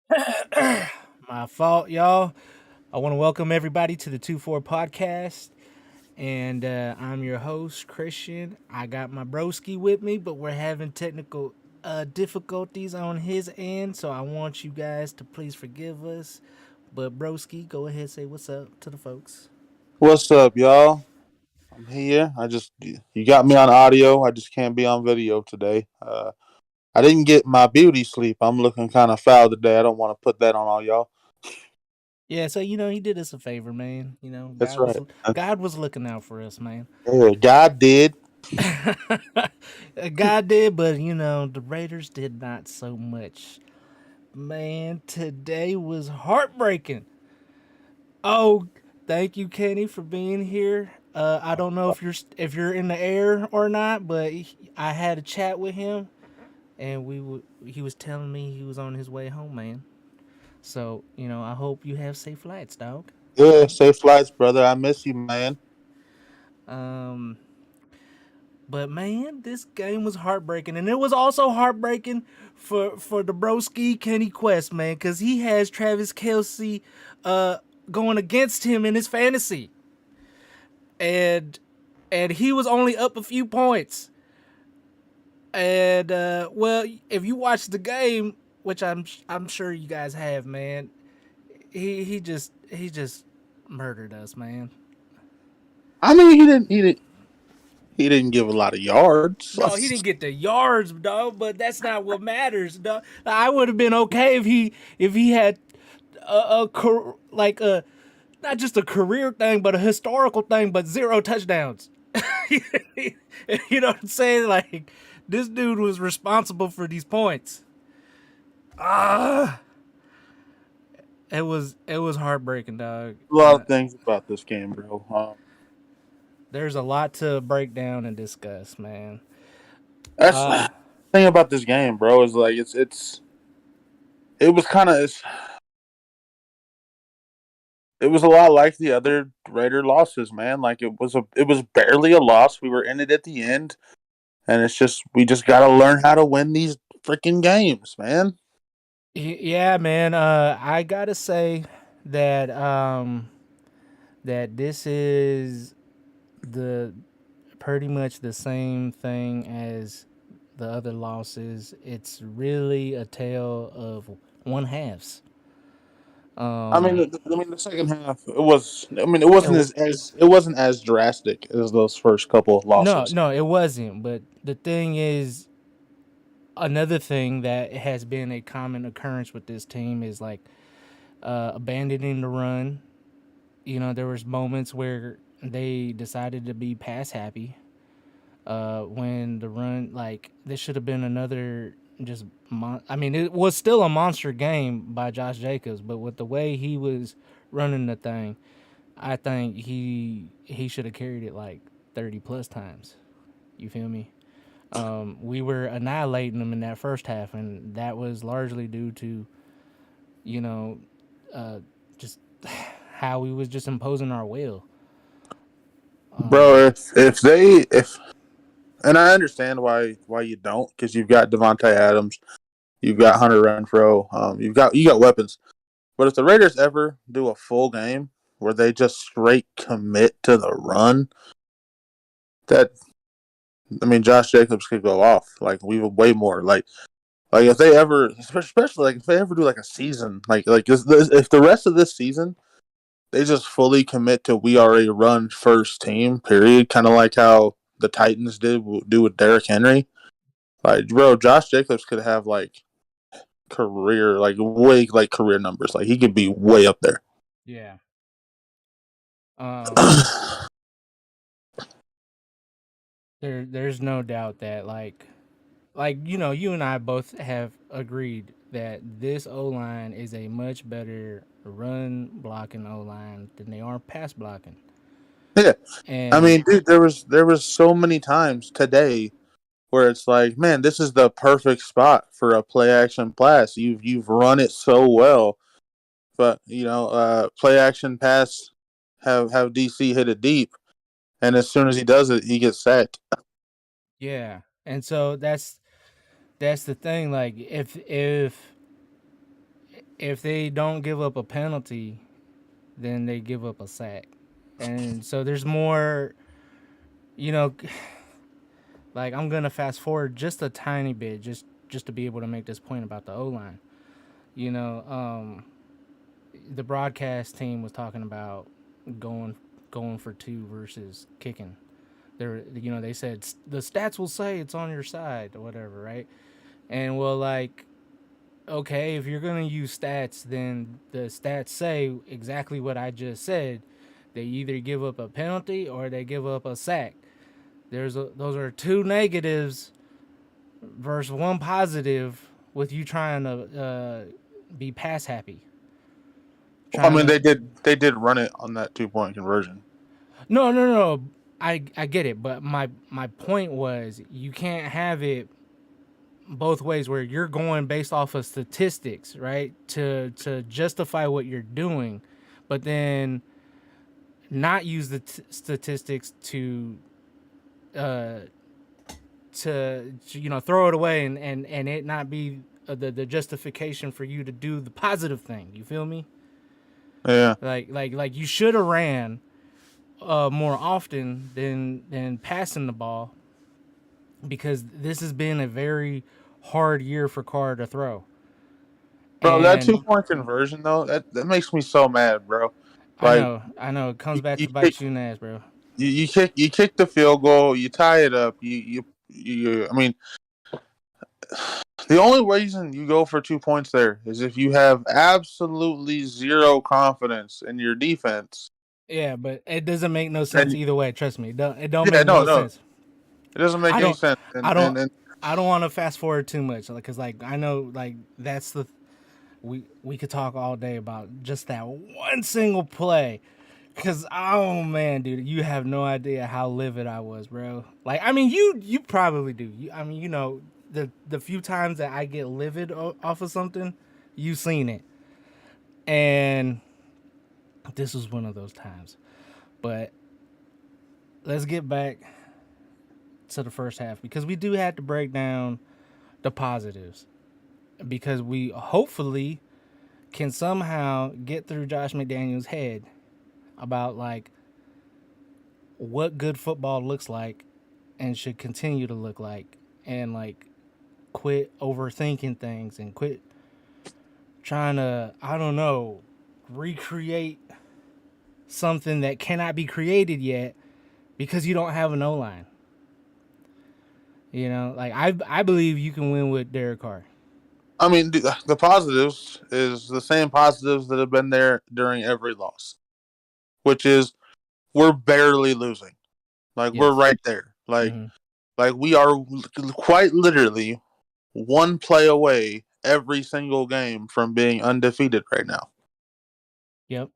My fault, y'all. I want to welcome everybody to the 2-4 podcast. And I'm your host, Christian. I got my broski with me, but we're having technical difficulties on his end. So I want you guys to please forgive us. But broski, go ahead, say what's up to the folks. What's up, y'all? I'm here. You got me on audio. I just can't be on video today. I didn't get my beauty sleep. I'm looking kind of foul today. I don't want to put that on all y'all. Yeah, so he did us a favor, man. That's right. God was looking out for us, man. Yeah, God did. God did, but the Raiders did not so much. Man, today was heartbreaking. Oh, thank you, Kenny, for being here. I don't know if you're in the air or not, but I had a chat with him, and he was telling me he was on his way home, man. So I hope you have safe flights, dog. Yeah, safe flights, brother. I miss you, man. Um, but man, this game was heartbreaking, and it was also heartbreaking for the broski Kenny Quest, man, because he has Travis Kelsey, uh, going against him in his fantasy, and he was only up a few points. And well, if you watch the game, which I'm sure you guys have, man, he just murdered us, man. I mean, he didn't give a lot of yards. No, he didn't get the yards, dog. But that's not what matters, dog. I would have been okay if he had like a not just a career thing, but a historical thing, but zero touchdowns. You know what I'm saying? Like this dude was responsible for these points. Ah, it was heartbreaking, dog. A lot of things about this game, bro. There's a lot to break down and discuss, man. That's Uh, the thing about this game, bro. Is like it was kind of it was a lot like the other Raider losses, man. Like it was barely a loss. We were in it at the end. And it's just we just got to learn how to win these freaking games, man. yeah, man. I gotta say that that this is the pretty much the same thing as the other losses. It's really a tale of one halves. I mean, Um, the second half it was. I mean, it wasn't it, as drastic as those first couple of no, losses. no, it wasn't. But the thing is, another thing that has been a common occurrence with this team is like abandoning the run. There was moments where they decided to be pass happy. When the run, like this should have been another just. I mean, it was still a monster game by Josh Jacobs, but with the way he was running the thing, I think he should have carried it like 30 plus times. You feel me? We were annihilating them in that first half, and that was largely due to you know uh, just how we was just imposing our will. Bro, if and I understand why you don't, because you've got Devontae Adams, you've got Hunter Renfro, you got weapons. But if the Raiders ever do a full game where they just straight commit to the run, that I mean, Josh Jacobs could go off like we way more like if they ever, especially like if they ever do like a season, if the rest of this season they just fully commit to we are a run first team, period. Kind of like how the Titans do with Derrick Henry. Like, bro, Josh Jacobs could have like career like way like career numbers. Like he could be way up there. Yeah. Um, there's no doubt that like you and I both have agreed that this O line is a much better run blocking O line than they are pass blocking. Yeah, I And mean, dude, there was so many times today where it's like, man, this is the perfect spot for a play action pass. You've run it so well, but play action pass have DC hit it deep, and as soon as he does it, he gets sacked. yeah, and so that's the thing. Like if if they don't give up a penalty, then they give up a sack. And so there's more, you know, like I'm gonna fast forward just a tiny bit, just to be able to make this point about the O line. You know, the broadcast team was talking about going going for two versus kicking. They said the stats will say it's on your side or whatever, right? And well, like, okay, if you're gonna use stats, then the stats say exactly what I just said. They either give up a penalty or they give up a sack. Those are two negatives versus one positive with you trying to be pass happy. I Trying mean, to they did run it on that 2 point conversion. no. I get it, but my point was you can't have it both ways where you're going based off of statistics, right? To justify what you're doing, but then not use the statistics uh to throw it away and it not be the justification for you to do the positive thing. You feel me? Yeah. Like you should have ran more often than passing the ball because this has been a very hard year for Carr to throw. Bro, that two And point conversion though, that makes me so mad, bro. I Like know, I know, it comes you, back you to kick bite you in the ass, bro. you kick the field goal, you tie it up. I mean, the only reason you go for 2 points there is if you have absolutely zero confidence in your defense. Yeah, but it doesn't make no sense And either way. Trust me, it don't yeah, make no, no no, sense. it doesn't make I any don't, sense. I And don't, and, and I don't want to fast forward too much because like I know like that's the we could talk all day about just that one single play. Cause oh man, dude, you have no idea how livid I was, bro. Like I mean, you probably do. I mean, the few times that I get livid off of something, you've seen it, and this was one of those times. But let's get back to the first half because we do have to break down the positives because we hopefully can somehow get through Josh McDaniels' head about like what good football looks like and should continue to look like and like quit overthinking things and quit trying to I don't know recreate something that cannot be created yet because you don't have an O line. Like I believe you can win with Derek Carr. I mean, the positives is the same positives that have been there during every loss, which is we're barely losing. Like we're Yes. right there. Mm-hmm. Like we are quite literally one play away every single game from being undefeated right now. Yep.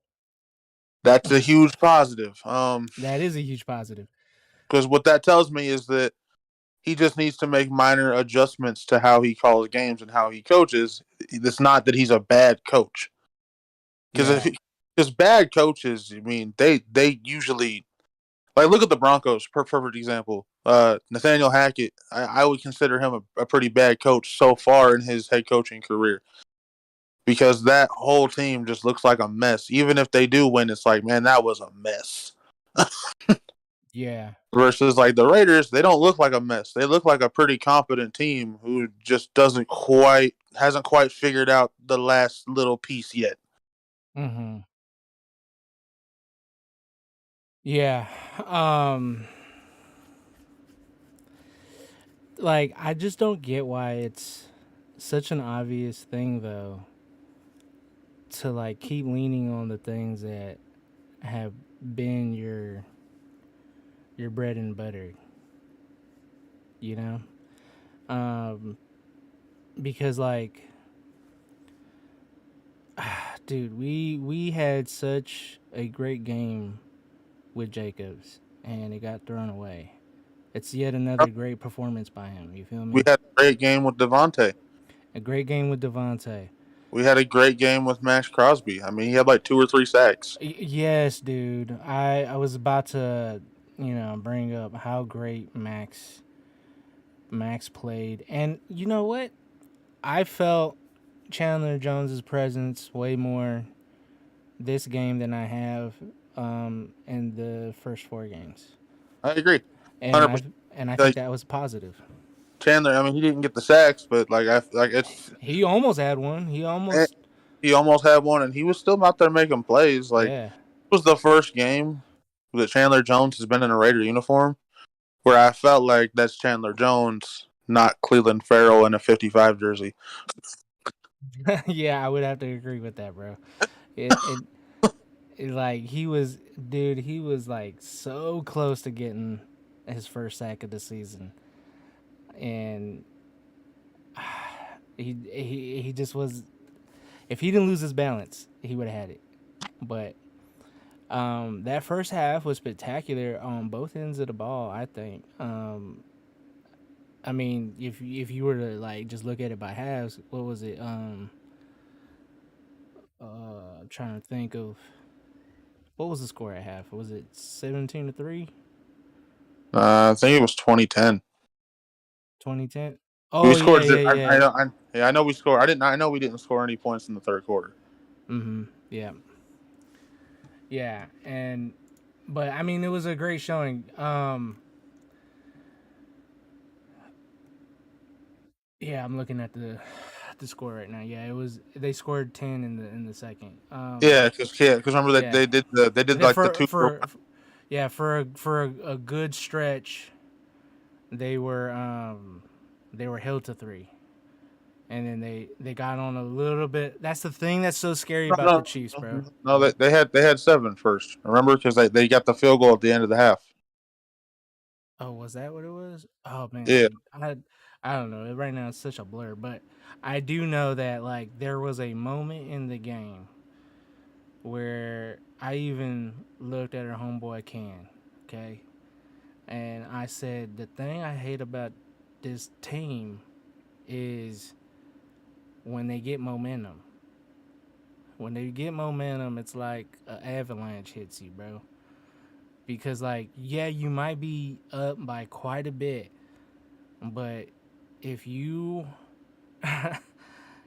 That's a huge positive. That is a huge positive. Because what that tells me is that he just needs to make minor adjustments to how he calls games and how he coaches. It's not that he's a bad coach. Yeah. Because bad coaches, I mean, they usually like look at the Broncos. Perfect example. Nathaniel Hackett. I would consider him a pretty bad coach so far in his head coaching career because that whole team just looks like a mess. Even if they do win, it's like, man, that was a mess. Yeah. Versus like the Raiders, they don't look like a mess. They look like a pretty competent team who just hasn't quite figured out the last little piece yet. Mm-hmm. Yeah. Um like I just don't get why it's such an obvious thing though to like keep leaning on the things that have been your bread and butter, you know? Um because like dude, we had such a great game with Jacobs and it got thrown away. It's yet another great performance by him, you feel We me? had a great game with Devontae. A great game with Devontae. We had a great game with Max Crosby. I mean, he had like 2 or 3 sacks. Yes, dude. I was about to, bring up how great Max played. And you know what? I felt Chandler Jones's presence way more this game than I have in the first 4 games, I agree, and 100%. I think Like that was positive. Chandler, I mean, he didn't get the sacks, but it's He almost had one. He eh, almost, he almost had one, and he was still out there making plays. Like yeah. it was the first game that Chandler Jones has been in a Raider uniform where I felt like that's Chandler Jones, not Cleveland Farrell in a 55 jersey. Yeah, I would have to agree with that, bro. It like he was, dude. He was like so close to getting his first sack of the season, and he just was. If he didn't lose his balance, he would have had it. But that first half was spectacular on both ends of the ball. I think. I mean, if you were to like just look at it by halves, what was it? I'm trying to think of what was the score at half. Was it 17-3? I think it was 2010. 2010? We Oh yeah, scored. yeah, yeah. I know we scored. I know we didn't score any points in the third quarter. Yeah, yeah, and but I mean, it was a great showing. Yeah, I'm looking at the score right now. Yeah, it was they scored 10 in the second. Because remember that Yeah, they did They- like the for two. for yeah for a good stretch, they were held to 3, and then they got on a little bit. That's the thing that's so scary No, about the no, Chiefs, bro. no. They had 7 first. Remember, because they got the field goal at the end of the half. Oh, was that what it was? Oh man, Yeah, dude, I don't know. Right now it's such a blur, but I do know that like there was a moment in the game where I even looked at our homeboy Can, okay, and I said the thing I hate about this team is when they get momentum. When they get momentum, it's like an avalanche hits you, bro. Because like, yeah, you might be up by quite a bit, but if you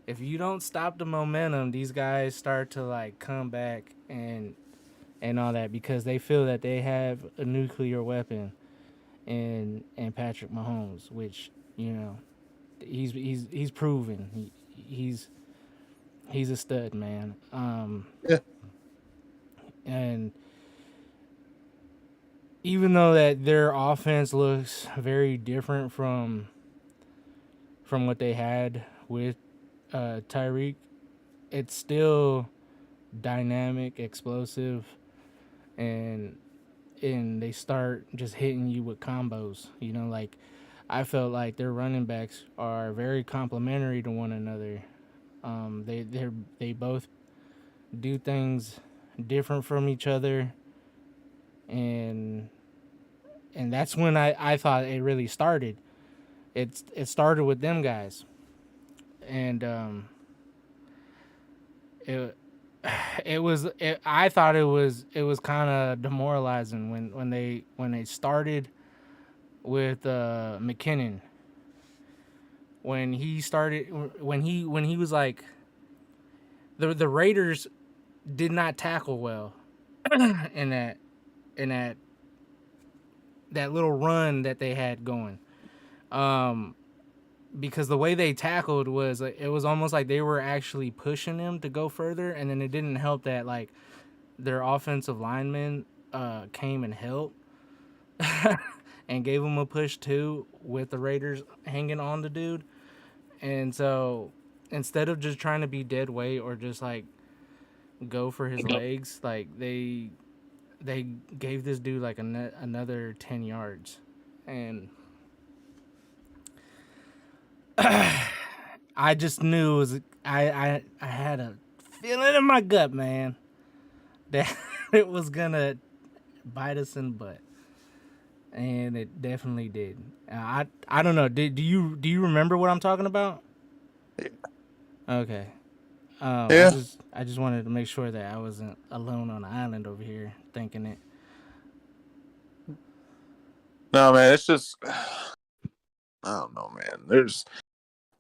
if you don't stop the momentum, these guys start to like come back and all that because they feel that they have a nuclear weapon in Patrick Mahomes, which you know he's proven he's a stud, man. yeah. And even though that their offense looks very different from what they had with Tyreek, it's still dynamic, explosive, and they start just hitting you with combos. You know, like I felt like their running backs are very complementary to one another. They both do things different from each other, and that's when I thought it really started. It started with them guys, and it I thought it was kind of demoralizing when they started with McKinnon, when he was like the Raiders did not tackle well in in that that little run that they had going. Um, because the way they tackled was it was almost like they were actually pushing him to go further, and then it didn't help that like their offensive linemen came and helped and gave him a push too with the Raiders hanging on the dude. And so instead of just trying to be dead weight or just like go for his legs, like they gave this dude like another 10 yards. And I just knew it was I had a feeling in my gut, man, that it was gonna bite us in the butt, and it definitely did. I don't know. Do you remember what I'm talking about? Okay. Yeah. I just wanted to make sure that I wasn't alone on the island over here thinking it. No, man, it's just I don't know, man. There's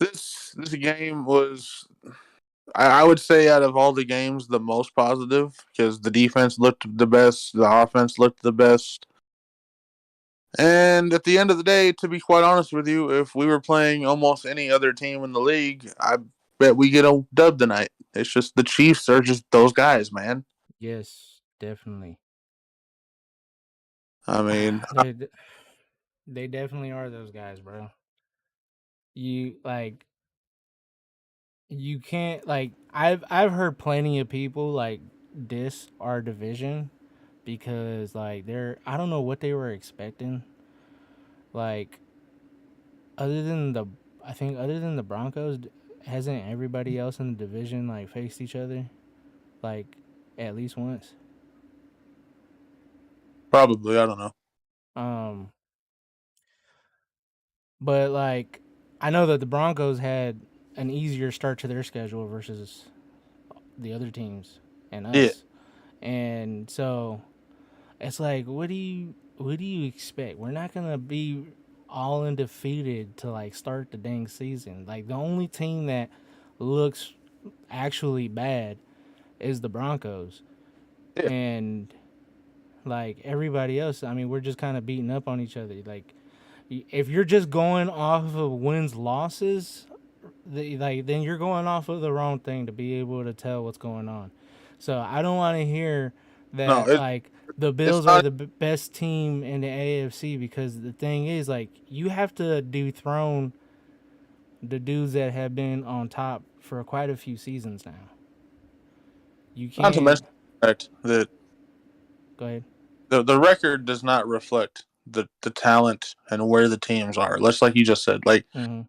this game was I would say out of all the games, the most positive because the defense looked the best, the offense looked the best. And at the end of the day, to be quite honest with you, if we were playing almost any other team in the league, I bet we get a dub tonight. It's just the Chiefs are just those guys, man. Yes, definitely. I mean, They definitely are those guys, bro. You like you can't like I've heard plenty of people like diss our division because like they're I don't know what they were expecting. Like other than the I think other than the Broncos, hasn't everybody else in the division like faced each other like at least once? probably, I don't know. Um but like I know that the Broncos had an easier start to their schedule versus the other teams and Yeah. us. And so it's like what do you expect? We're not gonna be all undefeated to like start the dang season. Like the only team that looks actually bad is the Broncos. Yeah. And like everybody else, I mean, we're just kind of beating up on each other. Like if you're just going off of wins losses, like then you're going off of the wrong thing to be able to tell what's going on. So I don't want to hear No, that like the it's Bills are not. the best team in the AFC because the thing is like you have to dethrone the dudes that have been on top for quite a few seasons now. You Not to can't mention the fact that go ahead. the record does not reflect the talent and where the teams are. Let's like you just said, like Mm-hmm.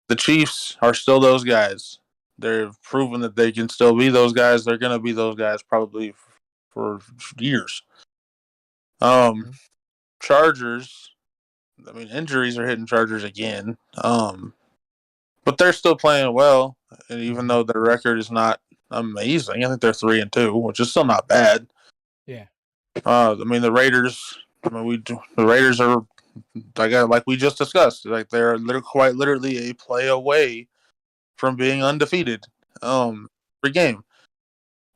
the Chiefs are still those guys. They've proven that they can still be those guys. They're going to be those guys probably for years. Um, Chargers. I mean, injuries are hitting Chargers again. But they're still playing well, and even Mm-hmm. though their record is not amazing, I think they're 3-2, which is still not bad. Yeah. I mean, the Raiders. I mean, the Raiders are like we just discussed. Like they're quite literally a play away from being undefeated. Per game.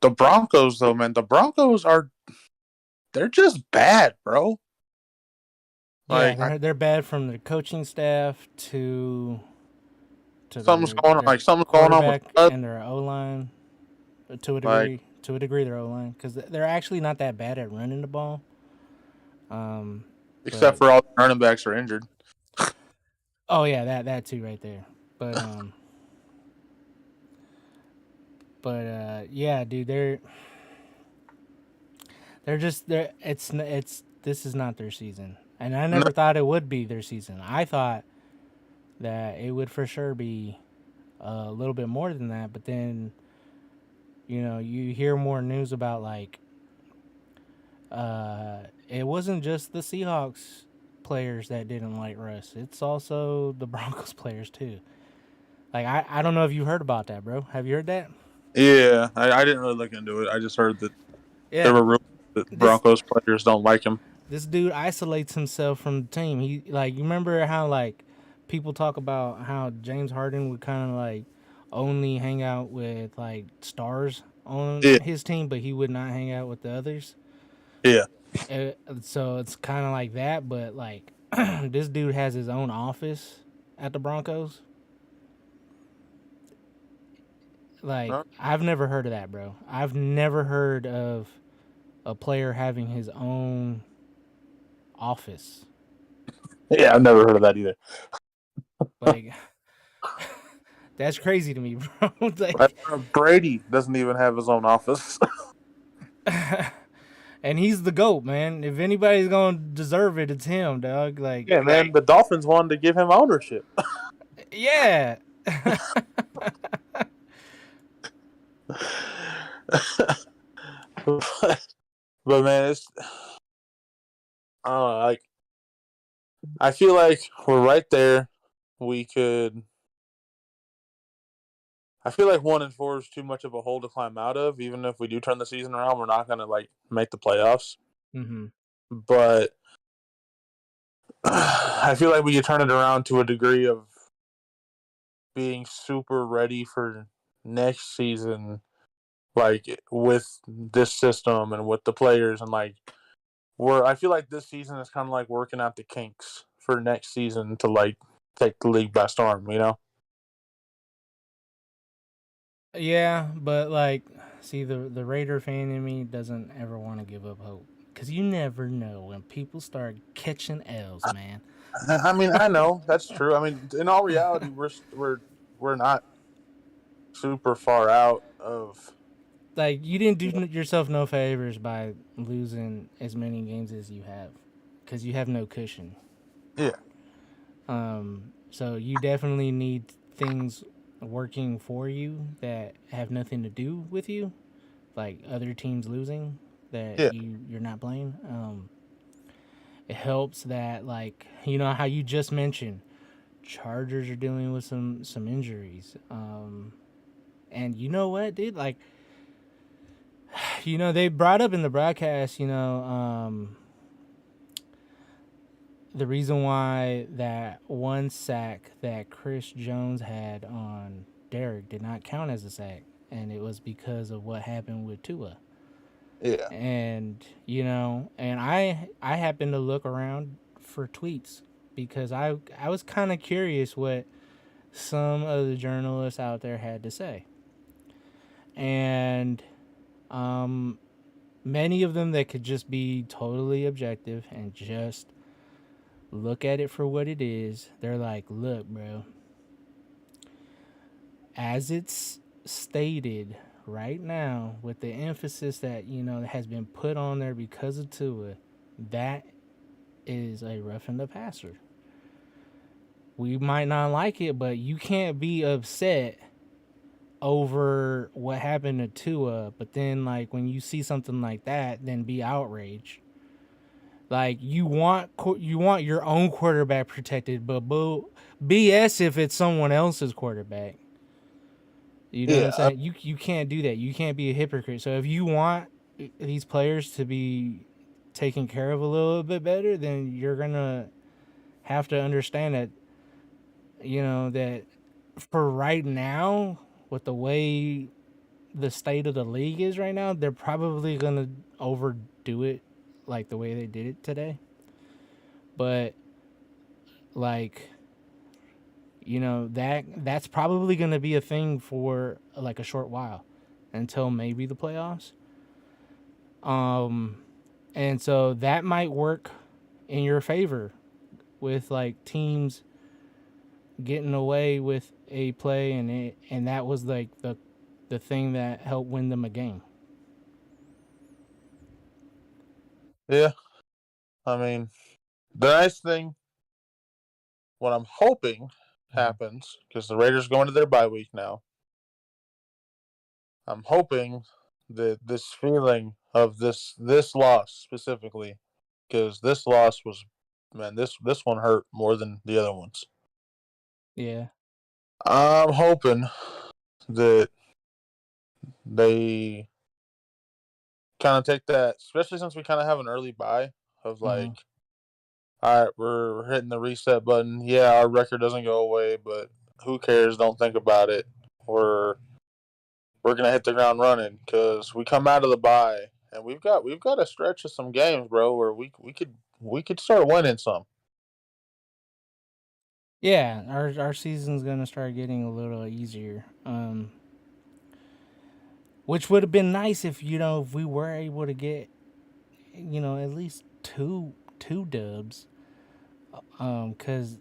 The Broncos, though, man, the Broncos are they're just bad, bro. Yeah, Like they're bad from their coaching staff to something's going on. their Like something's going on with quarterback us. and their O line to a Like degree. To a degree, their O line because they're actually not that bad at running the ball. Um, except but for all the running backs are injured. oh yeah, that too right there. But yeah, dude, they're just they're it's this is not their season, and I No, never thought it would be their season. I thought that it would for sure be a little bit more than that, but then you hear more news about like it wasn't just the Seahawks players that didn't like Russ. It's also the Broncos players too. Like I don't know if you heard about that, bro. Have you heard that? yeah, I didn't really look into it. I just heard that there Yeah. were rumors that This Broncos players don't like him. this dude isolates himself from the team. He like you remember how like people talk about how James Harden would kind of like only hang out with like stars on Yeah, his team, but he would not hang out with the others. yeah. So it's kind of like that, but like this dude has his own office at the Broncos. Like Huh? I've never heard of that, bro. I've never heard of a player having his own office. Yeah, I've never heard of that either. Like that's crazy to me, bro. Like, Brady doesn't even have his own office. and he's the GOAT, man. If anybody's gonna deserve it, it's him, dog. Like, Yeah, man, the Dolphins wanted to give him ownership. yeah. But man, it's I don't know. Like I feel like we're right there. We could. I feel like 1-4 is too much of a hole to climb out of. Even if we do turn the season around, we're not gonna like make the playoffs. Mm-hmm. But I feel like we could turn it around to a degree of being super ready for next season, like with this system and with the players, and like I feel like this season is kind of like working out the kinks for next season to like take the league by storm. Yeah, but like, see, the Raider fan in me doesn't ever want to give up hope because you never know when people start catching L's, man. I mean, I know that's true. I mean, in all reality, we're not super far out of. Like, you didn't do yourself no favors by losing as many games as you have because you have no cushion. Yeah. So you definitely need things working for you that have nothing to do with you, like other teams losing that Yeah. you're not playing. It helps that, like, you know how you just mentioned, Chargers are dealing with some injuries. And you know what, dude? Like, you know, they brought up in the broadcast, the reason why that one sack that Chris Jones had on Derek did not count as a sack, and it was because of what happened with Tua. Yeah. And and I happened to look around for tweets because I was kind of curious what some of the journalists out there had to say, and many of them that could just be totally objective and just look at it for what it is. They're like, look, bro, as it's stated right now, with the emphasis that has been put on there because of Tua, that is a roughing the passer. We might not like it, but you can't be upset over what happened to Tua, but then like when you see something like that, then be outraged. Like you want your own quarterback protected, but BS if it's someone else's quarterback. You know what I'm Yeah. saying? You can't do that. You can't be a hypocrite. So if you want these players to be taken care of a little bit better, then you're gonna have to understand that that for right now, with the way the state of the league is right now, they're probably gonna overdo it like the way they did it today. But like that's probably gonna be a thing for like a short while until maybe the playoffs. Um and so that might work in your favor with like teams getting away with a play, and that was like the thing that helped win them a game. Yeah. I mean, the nice thing, what I'm hoping happens, because the Raiders go into their bye week now. I'm hoping that this feeling of this loss specifically, because this loss was, man, this one hurt more than the other ones. Yeah. I'm hoping that they kind of take that, especially since we kind of have an early bye of like, all right, we're hitting the reset button. Yeah, our record doesn't go away, but who cares? Don't think about it. We're we're gonna hit the ground running because we come out of the bye and we've got a stretch of some games, bro, where we could start winning some. Yeah, our season's gonna start getting a little easier. Which would have been nice if if we were able to get at least two dubs. Cuz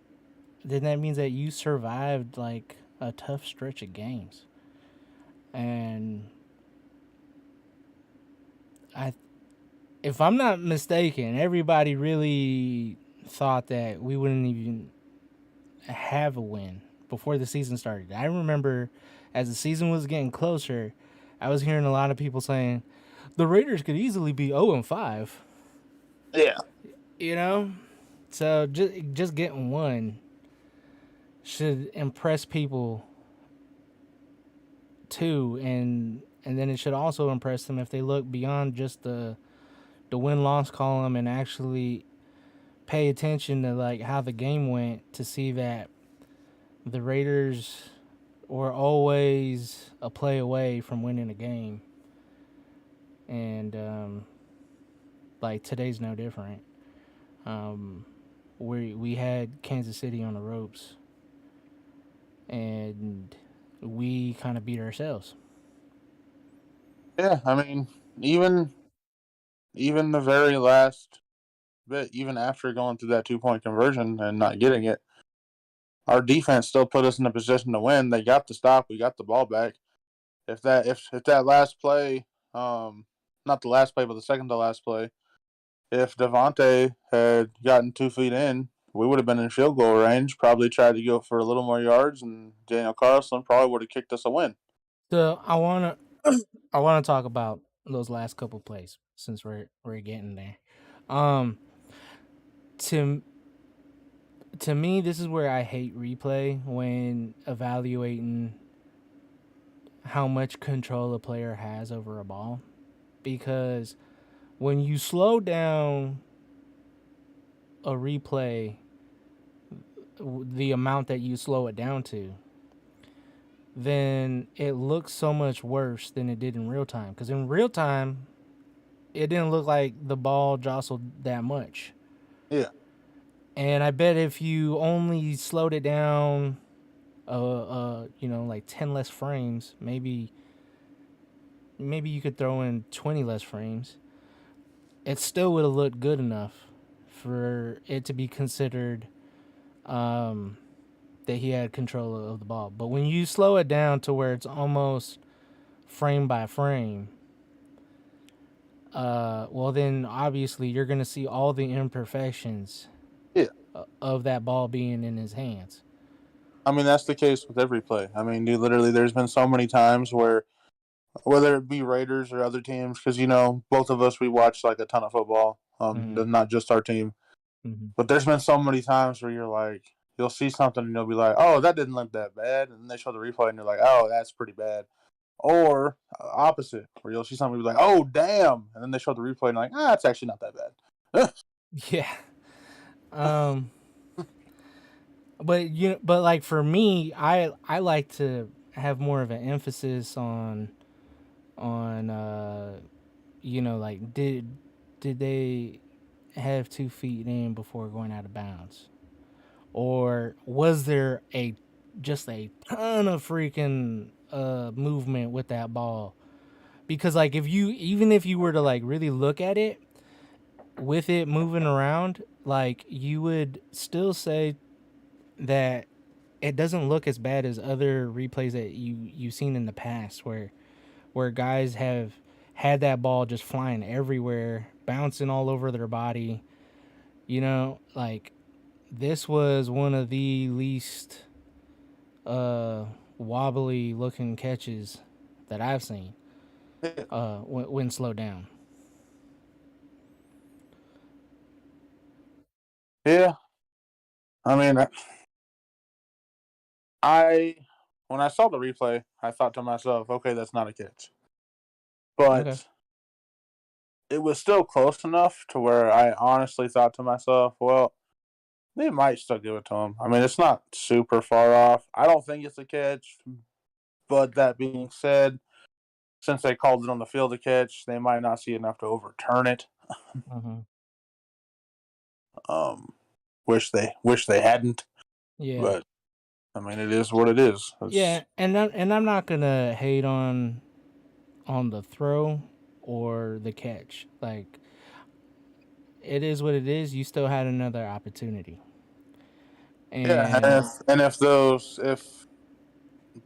then that means that you survived like a tough stretch of games. And I if I'm not mistaken, everybody really thought that we wouldn't even have a win before the season started. I remember as the season was getting closer, I was hearing a lot of people saying the Raiders could easily be 0-5. Yeah, You know, so just getting one should impress people too, and then it should also impress them if they look beyond just the win loss column and actually pay attention to like how the game went to see that the Raiders we're always a play away from winning a game, and like today's no different. Um, we had Kansas City on the ropes, and we kind of beat ourselves. Yeah, I mean, even even the very last bit, even after going through that 2 point conversion and not getting it, our defense still put us in a position to win. They got the stop. We got the ball back. If that last play, not the last play, but the second to last play, if Devontae had gotten 2 feet in, we would have been in field goal range. Probably tried to go for a little more yards, and Daniel Carlson probably would have kicked us a win. So I wanna talk about those last couple plays since we're getting there. Um, to to me, this is where I hate replay when evaluating how much control a player has over a ball, because when you slow down a replay, the amount that you slow it down to, then it looks so much worse than it did in real time. Because in real time, it didn't look like the ball jostled that much. Yeah, And I bet if you only slowed it down, like 10 less frames, maybe you could throw in 20 less frames. It still would have looked good enough for it to be considered um, that he had control of the ball. But when you slow it down to where it's almost frame by frame, well, then obviously you're going to see all the imperfections yeah. of that ball being in his hands. I mean, that's the case with every play. I mean, dude, literally, there's been so many times where, whether it be Raiders or other teams, because both of us we watch like a ton of football, Mm-hmm. not just our team. Mm-hmm. But there's been so many times where you're like, you'll see something and you'll be like, oh, that didn't look that bad, and then they show the replay and you're like, oh, that's pretty bad. Or opposite, where you'll see something and be like, oh, damn, and then they show the replay and you're like, it's actually not that bad. Yeah. Um, but like for me, I like to have more of an emphasis on like did they have 2 feet in before going out of bounds, or was there a just a ton of freaking movement with that ball? Because like if you even if you were to like really look at it with it moving around, like you would still say that it doesn't look as bad as other replays that you've seen in the past where guys have had that ball just flying everywhere, bouncing all over their body. Like this was one of the least uh wobbly looking catches that I've seen when slowed down. Yeah, I mean, I when I saw the replay, I thought to myself, okay, that's not a catch, Okay. but it was still close enough to where I honestly thought to myself, well, they might still give it to him. I mean, it's not super far off. I don't think it's a catch, but that being said, since they called it on the field a catch, they might not see enough to overturn it. Mm-hmm. Um, wish they hadn't, Yeah. but I mean, it is what it is. Yeah, It's, and I'm not gonna hate on the throw or the catch. Like it is what it is. You still had another opportunity, yeah, and and if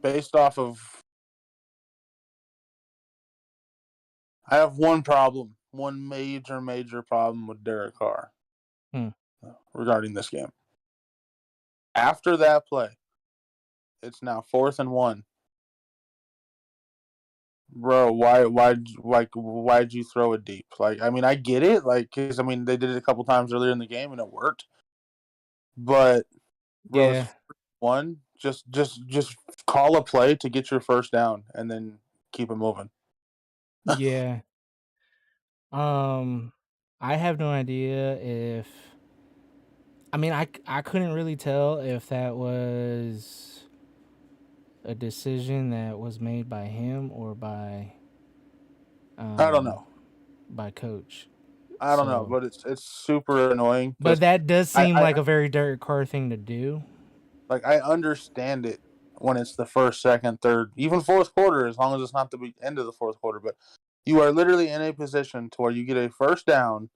based off of, I have one problem, one major problem with Derek Carr hmm, regarding this game. After that play, it's now 4th and 1. Bro, why'd you throw it deep? Like, I mean, I get it, like, cause I mean, they did it a couple times earlier in the game and it worked. But bro, it's yeah, one. Just call a play to get your first down and then keep it moving. yeah. Um, I have no idea if I mean I couldn't really tell if that was a decision that was made by him or I don't um, know. by coach. I don't know, So, but it's super annoying but because that does seem I like a very Derek Carr thing to do. like I understand it when it's the first, second, third, even fourth quarter, as long as it's not the end of the fourth quarter. But you are literally in a position to where you get a first down.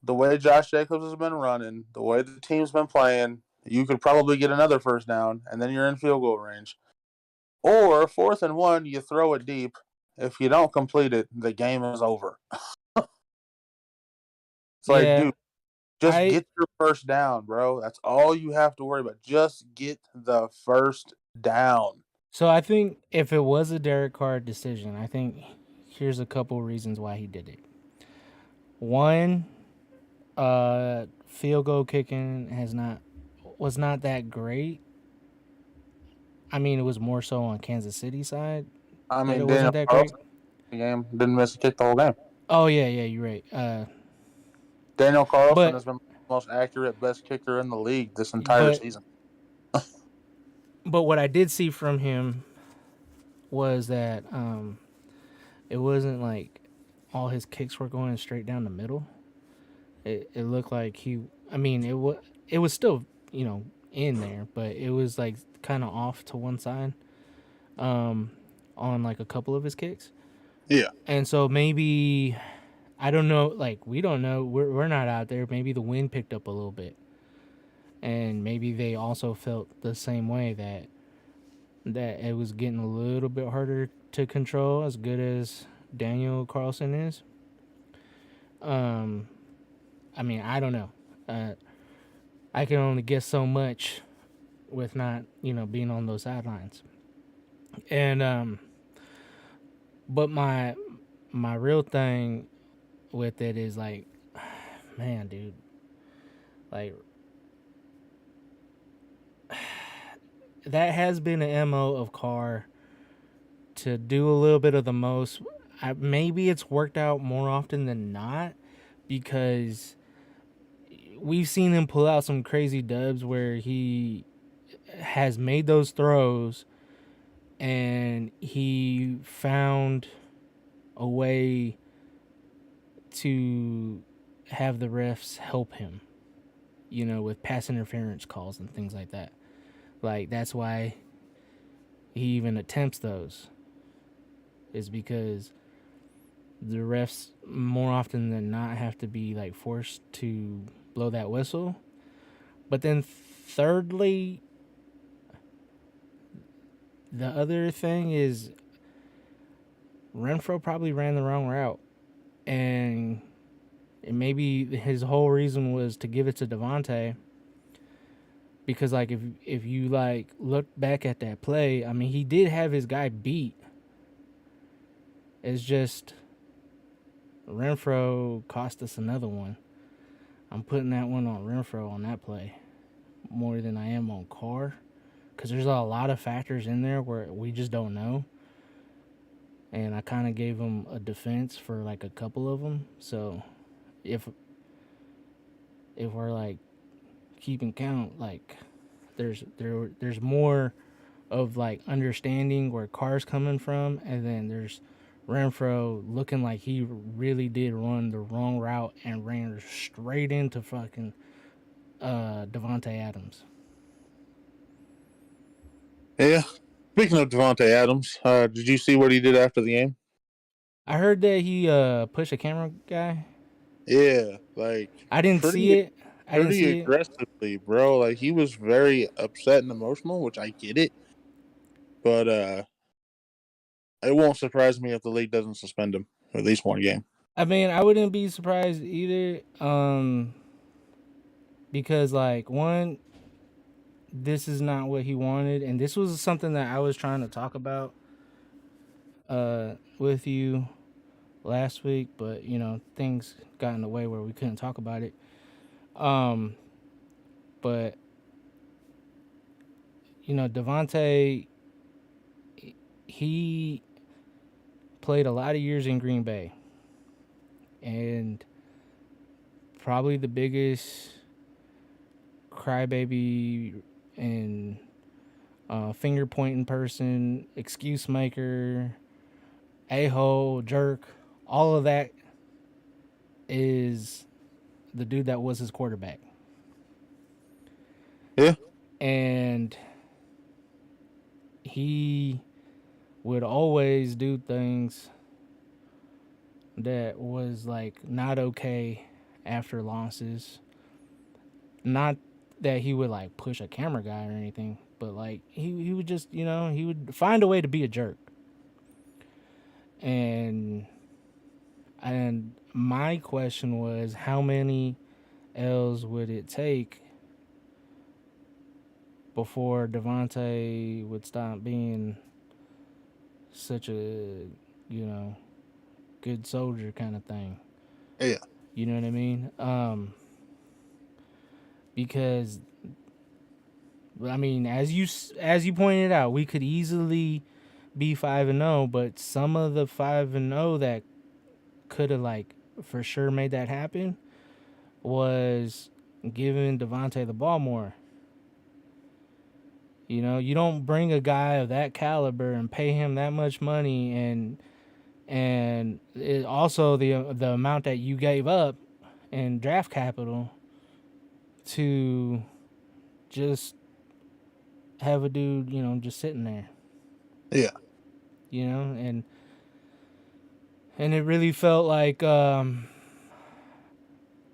The way Josh Jacobs has been running, the way the team's been playing, you could probably get another first down, and then you're in field goal range. Or 4th and 1, you throw it deep. If you don't complete it, the game is over. It's like, Yeah, dude, just I get your first down, bro. That's all you have to worry about. Just get the first down. so I think if it was a Derek Carr decision, I think here's a couple reasons why he did it. One, field goal kicking was not that great. I mean, it was more so on Kansas City side I that it mean, Daniel wasn't that great. Carlson the game didn't miss a kick the whole game. Oh yeah, yeah, you're right. Daniel Carlson But has been the most accurate, best kicker in the league this entire but season. but what I did see from him was that it wasn't like all his kicks were going straight down the middle. It looked like I mean, it was still in there, but it was like kind of off to one side um, on like a couple of his kicks, Yeah, and so maybe I don't know. Like we don't know. We're not out there. Maybe the wind picked up a little bit, and maybe they also felt the same way that it was getting a little bit harder to control. As good as Daniel Carlson is, um, I mean, I don't know. Uh, I can only guess so much with not being on those sidelines. And but my real thing with it is like, man, dude, like that has been an mo of Carr to do a little bit of the most. Maybe it's worked out more often than not because we've seen him pull out some crazy dubs where he has made those throws and he found a way to have the refs help him, with pass interference calls and things like that. Like that's why he even attempts those is because the refs more often than not have to be like forced to blow that whistle. But then thirdly, the other thing is Renfro probably ran the wrong route and maybe his whole reason was to give it to Devontae because like if you like look back at that play, I mean he did have his guy beat. It's just Renfro cost us another one. I'm putting that one on Renfro on that play more than I am on Carr because there's a lot of factors in there where we just don't know. And I kind of gave him a defense for like a couple of them. So if we're like keeping count, like there's more of like understanding where Carr's coming from, and then there's Renfro looking like he really did run the wrong route and ran straight into fucking Devontae Adams. yeah. Speaking of Devontae Adams, did you see what he did after the game? I heard that he pushed a camera guy. Yeah, like I didn't see pretty it. I didn't pretty see it. aggressively, bro. Like he was very upset and emotional, which I get it. But it won't surprise me if the league doesn't suspend him for at least one game. I mean, I wouldn't be surprised either. Because like one, this is not what he wanted, and this was something that I was trying to talk about with you last week, but things got in the way where we couldn't talk about it. Um, but Devontae, he played a lot of years in Green Bay, and probably the biggest crybaby in finger pointing person, excuse maker, a hole, jerk. All of that is the dude that was his quarterback. Yeah. And he would always do things that was like not okay after losses. Not that he would like push a camera guy or anything, but like he would just, he would find a way to be a jerk. And my question was, how many L's would it take before Devontae would stop being such a, you know, good soldier kind of thing? Yeah. You know what I mean? Because I mean, as you pointed out, we could easily be 5-0, but some of the 5-0 that could have like for sure made that happen was giving Devontae the ball more. You don't bring a guy of that caliber and pay him that much money, and also the amount that you gave up in draft capital to just have a dude, just sitting there. Yeah. And it really felt like it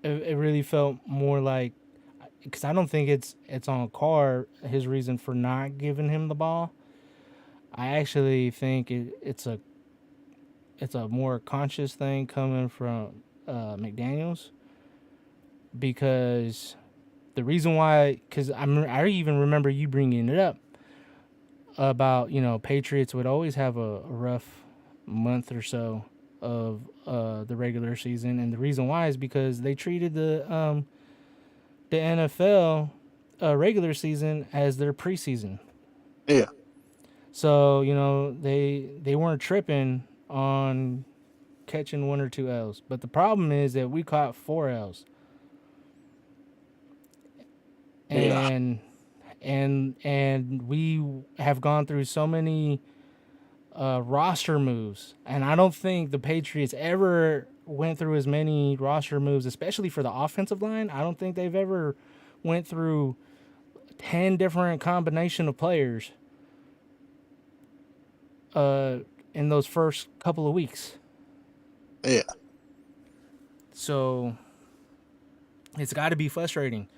really felt more like, because I don't think it's on Carr his reason for not giving him the ball. I actually think it's a more conscious thing coming from McDaniels, because the reason why, because I even remember you bringing it up about, Patriots would always have a rough month or so of the regular season, and the reason why is because they treated the NFL regular season as their preseason. Yeah. So they weren't tripping on catching 1 or 2 L's, but the problem is that we caught 4 L's, Yeah. and we have gone through so many roster moves, and I don't think the Patriots ever went through as many roster moves, especially for the offensive line. I don't think they've ever went through 10 different combination of players uh, in those first couple of weeks. Yeah. So it's got to be frustrating.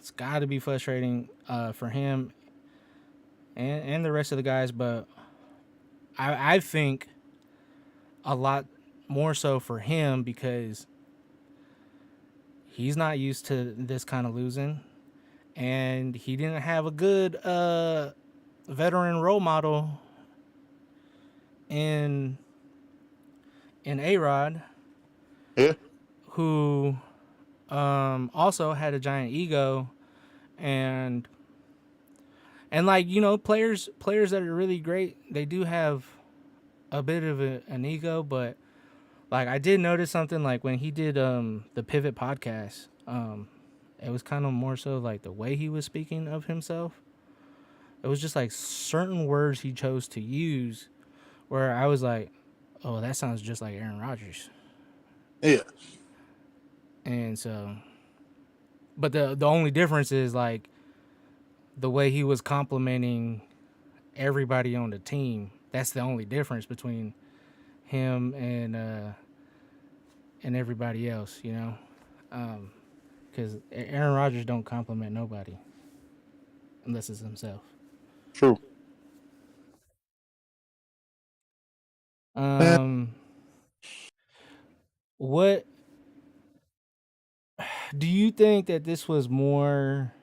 It's got to be frustrating for him and the rest of the guys, but I think a lot more so for him, because he's not used to this kind of losing, and he didn't have a good veteran role model in A-Rod, Yeah. who also had a giant ego, and like, players that are really great, they do have a bit of an ego, but like I did notice something, like when he did the Pivot podcast, it was kind of more so like the way he was speaking of himself. It was just like certain words he chose to use where I was like, oh, that sounds just like Aaron Rodgers. Yeah. And so, but the only difference is like the way he was complimenting everybody on the team. That's the only difference between him and everybody else, because Aaron Rodgers don't compliment nobody unless it's himself. True. Man, Um, what do you think that this was more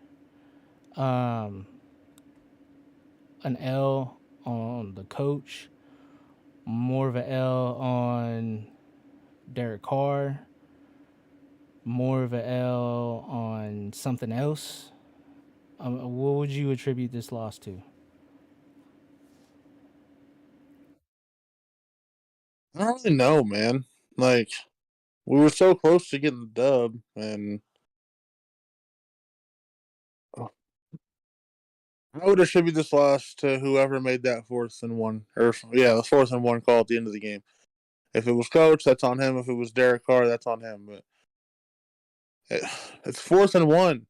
um an L on the coach, more of an L on Derek Carr, more of an L on something else? What would you attribute this loss to? I don't really know, man. Like, we were so close to getting the dub, and I would attribute this loss to whoever made that 4th and 1, or yeah, the 4th and 1 call at the end of the game. If it was coach, that's on him. If it was Derek Carr, that's on him. But it's 4th and 1.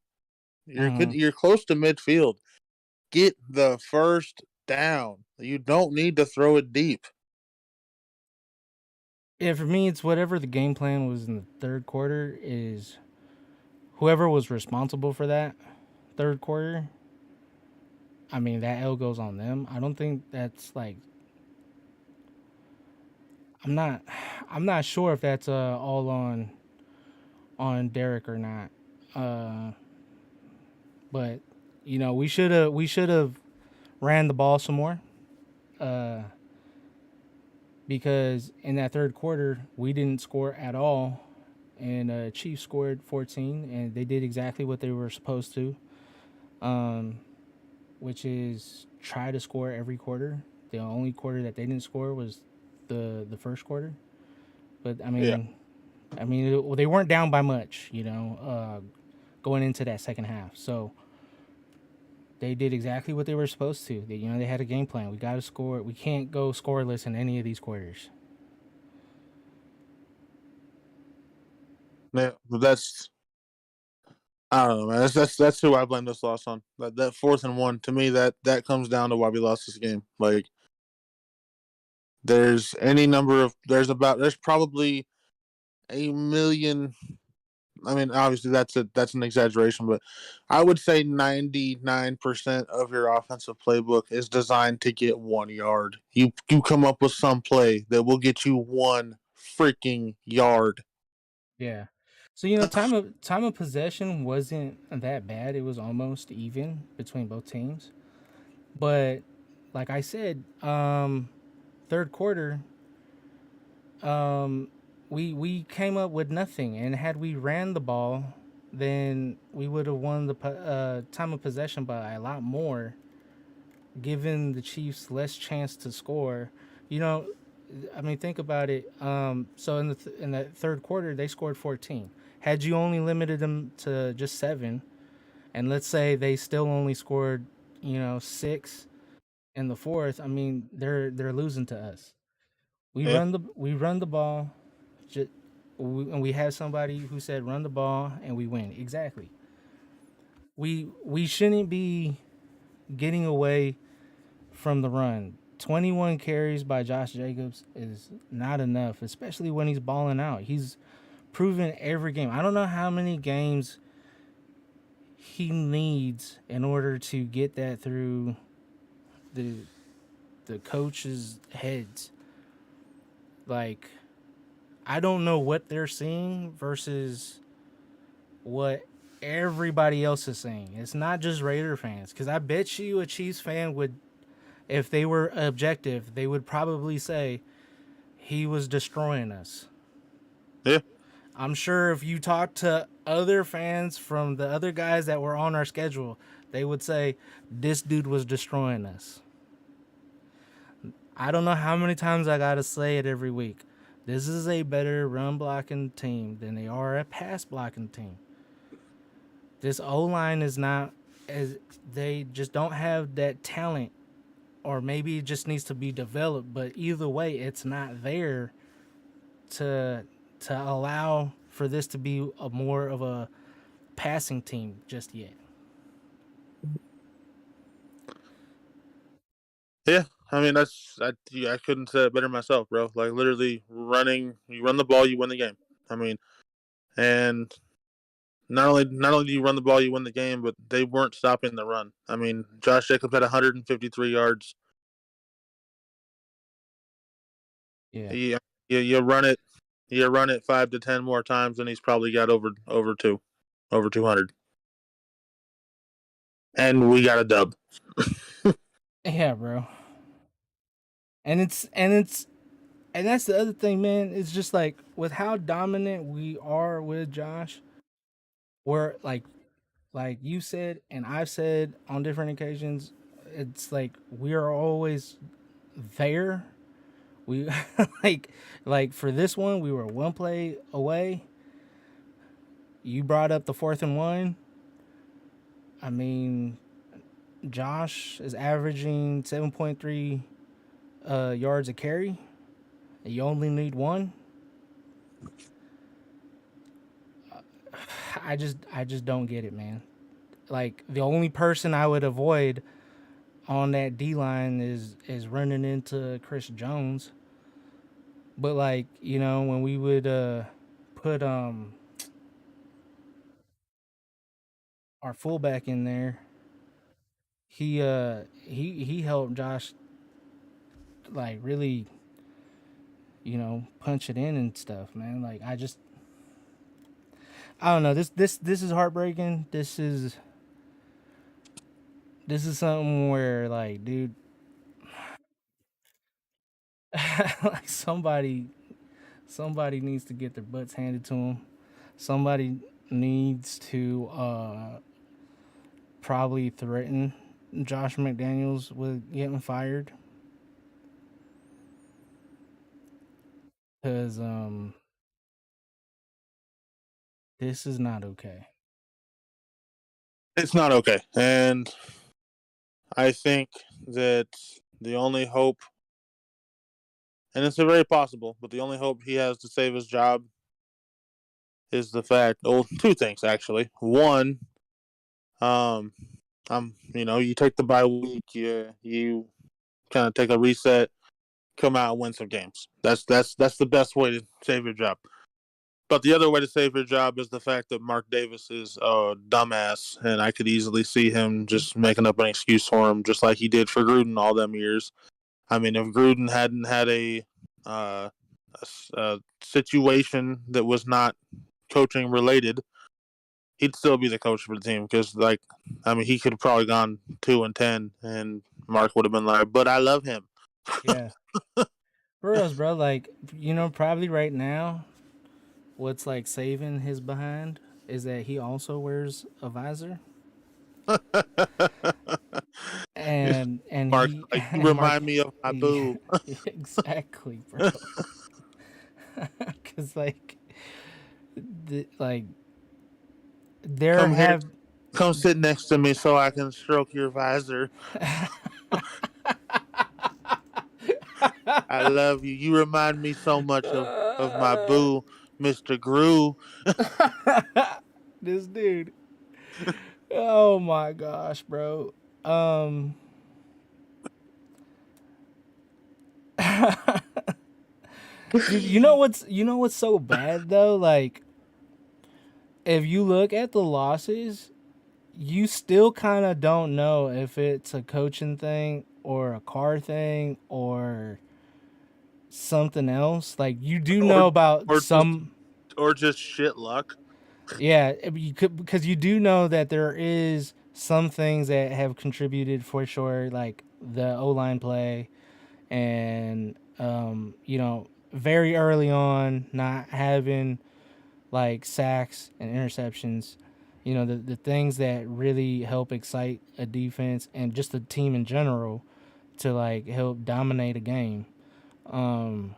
Mm-hmm. You're close to midfield. Get the first down. You don't need to throw it deep. Yeah, for me, it's whatever the game plan was in the third quarter is whoever was responsible for that third quarter. I mean, that L goes on them. I don't think that's like I'm not I'm not sure if that's all on Derek or not. Uh, but we should have ran the ball some more. Uh, because in that third quarter we didn't score at all, and Chiefs scored 14, and they did exactly what they were supposed to, um, which is try to score every quarter. The only quarter that they didn't score was the first quarter. But Yeah. they weren't down by much, going into that second half. So they did exactly what they were supposed to. They had a game plan. We got to score. We can't go scoreless in any of these quarters. Yeah, but that's I don't know, man. That's who I blame this loss on. That 4th and 1 to me that comes down to why we lost this game. Like there's probably a million. I mean, obviously that's an exaggeration, but I would say 99% of your offensive playbook is designed to get 1 yard. You come up with some play that will get you 1 freaking yard. Yeah. So time of possession wasn't that bad. It was almost even between both teams. But like I said, third quarter, um, we came up with nothing, and had we ran the ball, then we would have won the time of possession by a lot more, giving the Chiefs less chance to score. You know, think about it. So in the third quarter, they scored 14. Had you only limited them to just 7, and let's say they still only scored, 6 in the fourth, they're losing to us. Yeah, We run the ball, just, and we have somebody who said run the ball and we win. Exactly. We shouldn't be getting away from the run. 21 carries by Josh Jacobs is not enough, especially when he's balling out. He's proven every game. I don't know how many games he needs in order to get that through the coaches' heads. Like, I don't know what they're seeing versus what everybody else is saying. It's not just Raider fans, because I bet you a Chiefs fan would, if they were objective, they would probably say he was destroying us. yeah, I'm sure if you talk to other fans from the other guys that were on our schedule, they would say this dude was destroying us. I don't know how many times I gotta say it every week. This is a better run blocking team than they are a pass blocking team. This O line is not as they just don't have that talent, or maybe it just needs to be developed. But either way, it's not there to allow for this to be a more of a passing team just yet. yeah. I mean, I couldn't say it better myself, bro. Like literally you run the ball, you win the game. I mean, and not only do you run the ball, you win the game, but they weren't stopping the run. I mean, Josh Jacobs had 153 yards. Yeah. You, you run it 5 to 10 more times, and he's probably got over 200, and we got a dub. Yeah, bro. And that's the other thing, man. It's just like with how dominant we are with Josh, we're like you said and I've said on different occasions, it's like we are always there. We like like for this one, we were one play away. You brought up the 4th and 1. I mean, Josh is averaging 7.3 yards a carry, and you only need one. I just don't get it, man. Like the only person I would avoid on that D line is running into Chris Jones. But like, when we would put our fullback in there, he helped Josh like really, punch it in and stuff, man. Like I don't know. This is heartbreaking. This is something where like, dude, like somebody needs to get their butts handed to them. Somebody needs to probably threaten Josh McDaniels with getting fired because this is not okay. It's not okay, and I think that the only hope, and it's very possible, but the only hope he has to save his job is the fact. Well, two things actually. One, um, you take the bye week, you kind of take a reset, come out and win some games. That's the best way to save your job. But the other way to save your job is the fact that Mark Davis is a dumbass, and I could easily see him just making up an excuse for him, just like he did for Gruden all them years. I mean, if Gruden hadn't had uh, a situation that was not coaching related, he'd still be the coach for the team because, like, I mean, he could have probably gone 2-10, and Mark would have been like, "But I love him." Yeah, for reals, bro. Like, probably right now, what's like saving his behind is that he also wears a visor, and Mark, he like, you and Mark, remind me of my boo. exactly, bro. Because like there Come here, have come sit next to me so I can stroke your visor. I love you. You remind me so much of my boo, Mr. Gru. this dude. Oh my gosh, bro. Um, dude, you know what's so bad though? Like, if you look at the losses, you still kind of don't know if it's a coaching thing or a car thing or something else. Like, you do or know about or just some. or just shit luck. Yeah, you could, because you do know that there is some things that have contributed for sure, like the O line play, and very early on not having like sacks and interceptions. The things that really help excite a defense and just a team in general to like help dominate a game. Um,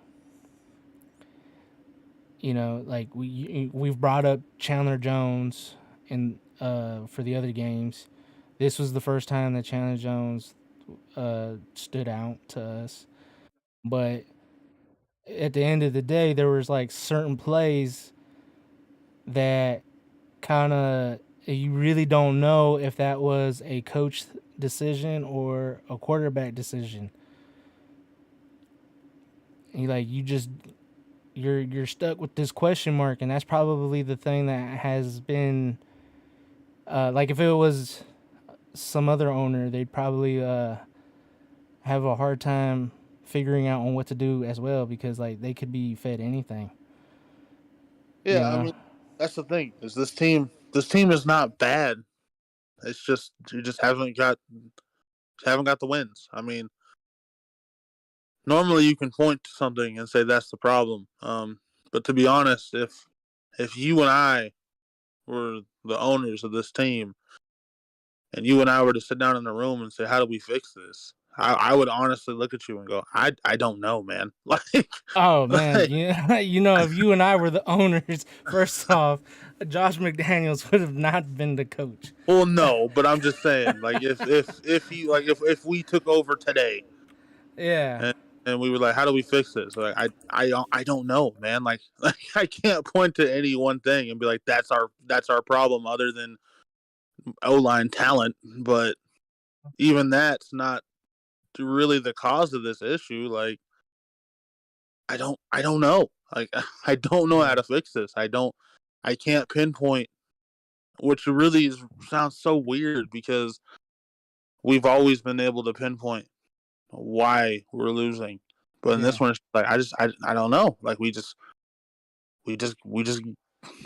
like we've brought up Chandler Jones in for the other games. This was the first time that Chandler Jones stood out to us. But at the end of the day, there was like certain plays that kind of you really don't know if that was a coach decision or a quarterback decision. And you're stuck with this question mark, and that's probably the thing that has been like if it was some other owner, they'd probably have a hard time figuring out on what to do as well because like they could be fed anything, you Yeah, I know. mean, that's the thing. Is this team? This team is not bad. It's just you just haven't got the wins. I mean, normally you can point to something and say that's the problem. But to be honest, if you and I were the owners of this team, and you and I were to sit down in a room and say, "How do we fix this?" I would honestly look at you and go, "I don't know, man." Oh man, Like if you and I were the owners, first off, Josh McDaniels would have not been the coach. Well, no, but I'm just saying, like, if we took over today Yeah. and we were like, how do we fix this? Like, I don't know, man. Like I can't point to any one thing and be like, that's our problem, other than O line talent. But even that's not really the cause of this issue. Like, I don't know. Like, I don't know how Yeah. to fix this. I can't pinpoint, which really sounds so weird because we've always been able to pinpoint why we're losing. But in Yeah. this one, it's like I don't know. Like, we just we just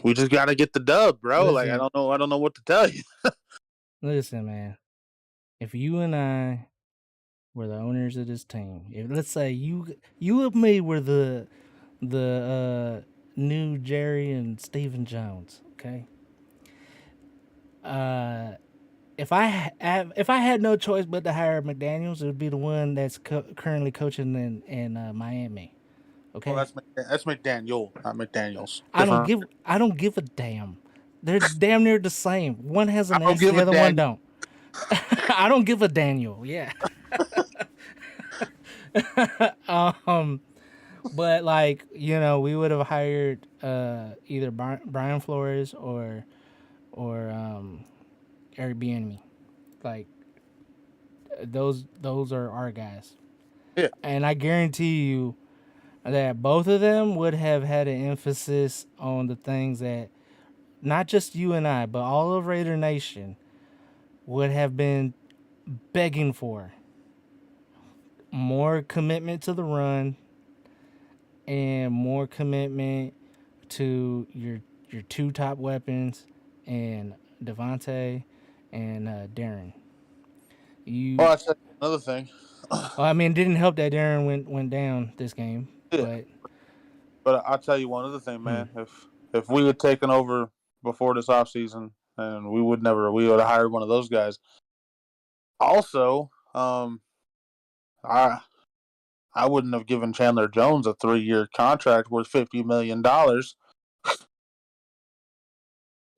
we just got to get the dub, bro. Like, Listen, I don't know what to tell you. listen, man. If you and I were the owners of this team, if let's say you and me were the new Jerry and Stephen Jones, okay? Uh, if I had no choice but to hire McDaniel's, it would be the one that's currently coaching in Miami. Well, Okay, that's McDaniel, not McDaniel's. I don't Different. give I don't give a damn. They're damn near the same. One has I an don't S, give the a other one Daniel. don't. I don't give a Daniel. Yeah. um, but like we would have hired either Brian Flores or Eric Bieniemy. Like those are our guys, Yeah, and I guarantee you that both of them would have had an emphasis on the things that not just you and I, but all of Raider Nation would have been begging for: more commitment to the run and more commitment to your two top weapons and Devontae and Darren. well, You, I said another thing. well, I mean, it didn't help that Darren went down this game, Yeah, but but I'll tell you one other thing, hmm. man. If we had taken over before this offseason, and we would have hired one of those guys. Also, I I wouldn't have given Chandler Jones a 3-year contract worth $50 million.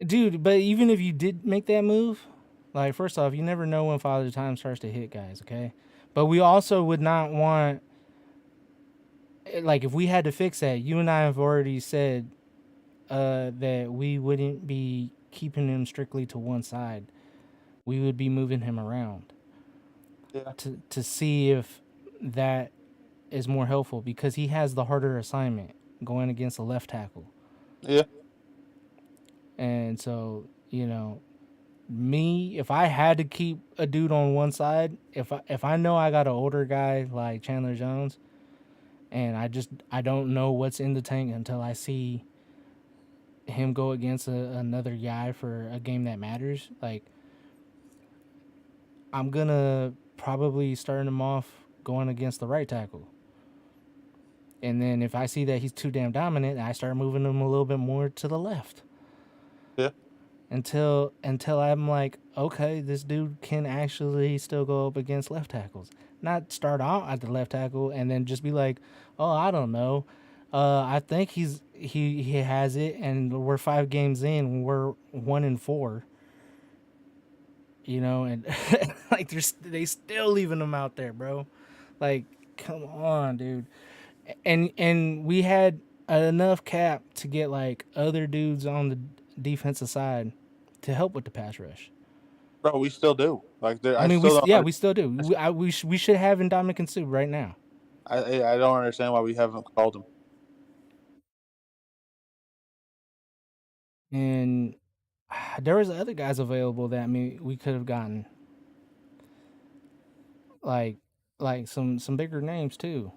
Dude, but even if you did make that move, like first off, you never know when Father Time starts to hit guys, okay? But we also would not want, like if we had to fix that, you and I have already said that we wouldn't be keeping him strictly to one side. We would be moving him around Yeah, to see if that is more helpful because he has the harder assignment going against a left tackle. yeah, And so, me, if I had to keep a dude on one side, if I know I got an older guy like Chandler Jones, and I don't know what's in the tank until I see him go against another guy for a game that matters, like I'm gonna probably start him off going against the right tackle. And then if I see that he's too damn dominant, I start moving him a little bit more to the left yeah, until I'm like, okay, this dude can actually still go up against left tackles. Not start out at the left tackle and then just be like, oh, I don't know. I think he has it, and we're 5 games in, we're 1-4. And like they still leaving him out there, bro. Like, come on, dude. And we had enough cap to get like other dudes on the defensive side to help with the pass rush. bro, we still do. Like, I I mean, still don't. we still do. We should have Indomitian Soup right now. I don't understand why we haven't called him. And there was other guys available that we could have gotten, like some bigger names too.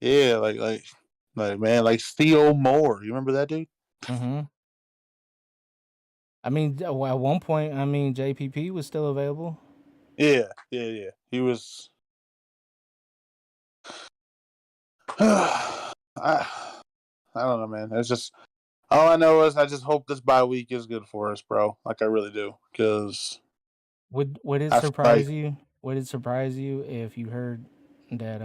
Yeah, man, like Theo Moore. You remember that dude? Mm-hmm. I mean, at one point, I mean, JPP was still available. Yeah, yeah, yeah. He was. I I don't know, man. It's just all I know is I just hope this bye week is good for us, bro. Like, I really do, because Would it I feel like surprise you? Would it surprise you if you heard that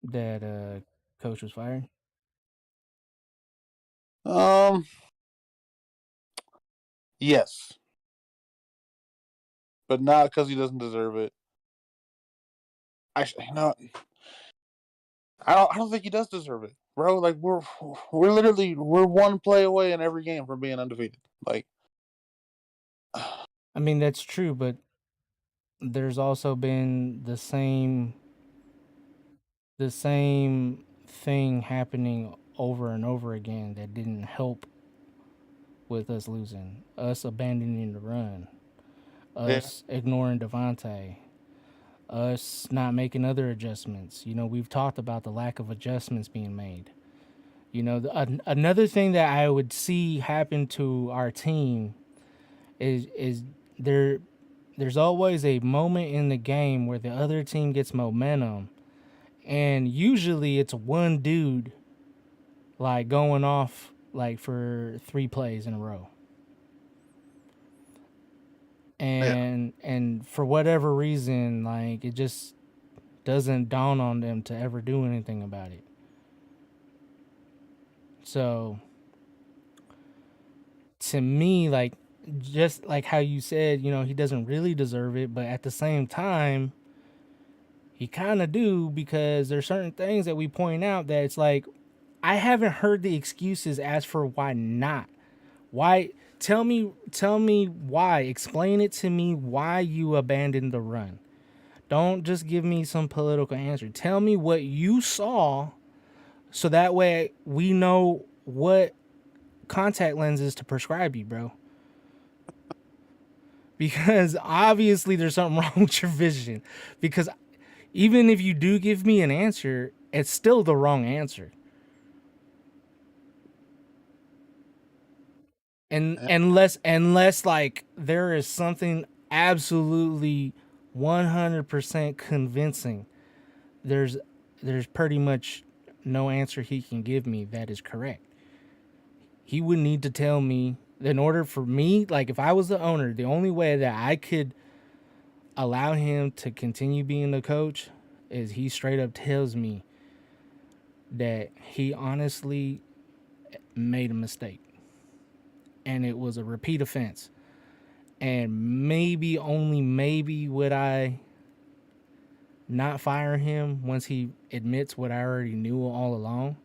that coach was fired? Yes, but not because he doesn't deserve it. You know, I don't think he does deserve it, bro. Like we're literally we're one play away in every game from being undefeated. Like, I mean, that's true, but there's also been the same thing happening over and over again that didn't help with us losing, us abandoning the run, yeah, us ignoring Devontae, us not making other adjustments. You know, we've talked about the lack of adjustments being made. You know, another thing that I would see happen to our team is there. There's always a moment in the game where the other team gets momentum, and usually it's one dude like going off like for 3 plays in a row. yeah, And for whatever reason, like it just doesn't dawn on them to ever do anything about it. So to me, like just like how you said, you know, he doesn't really deserve it, but at the same time, he kind of do because there's certain things that we point out that it's like I haven't heard the excuses as for why not. Why tell me why. Explain it to me why you abandoned the run. Don't just give me some political answer. Tell me what you saw so that way we know what contact lenses to prescribe you, bro. Because obviously there's something wrong with your vision. Because even if you do give me an answer, it's still the wrong answer. And yeah. unless like there is something absolutely 100% convincing, there's pretty much no answer he can give me that is correct. He would need to tell me in order for me, like if I was the owner, the only way that I could allow him to continue being the coach is he straight up tells me that he honestly made a mistake and it was a repeat offense. And maybe, only maybe, would I not fire him once he admits what I already knew all along.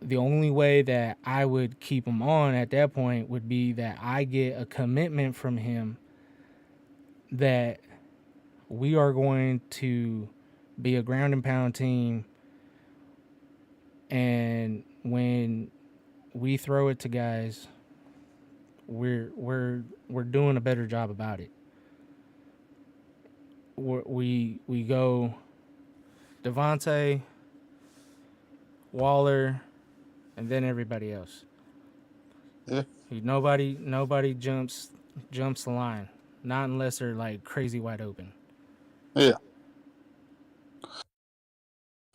The only way that I would keep him on at that point would be that I get a commitment from him that we are going to be a ground and pound team, and when we throw it to guys, we're doing a better job about it. We go Devontae, Waller, and then everybody else. Yeah. Nobody jumps the line, not unless they're like crazy wide open. Yeah.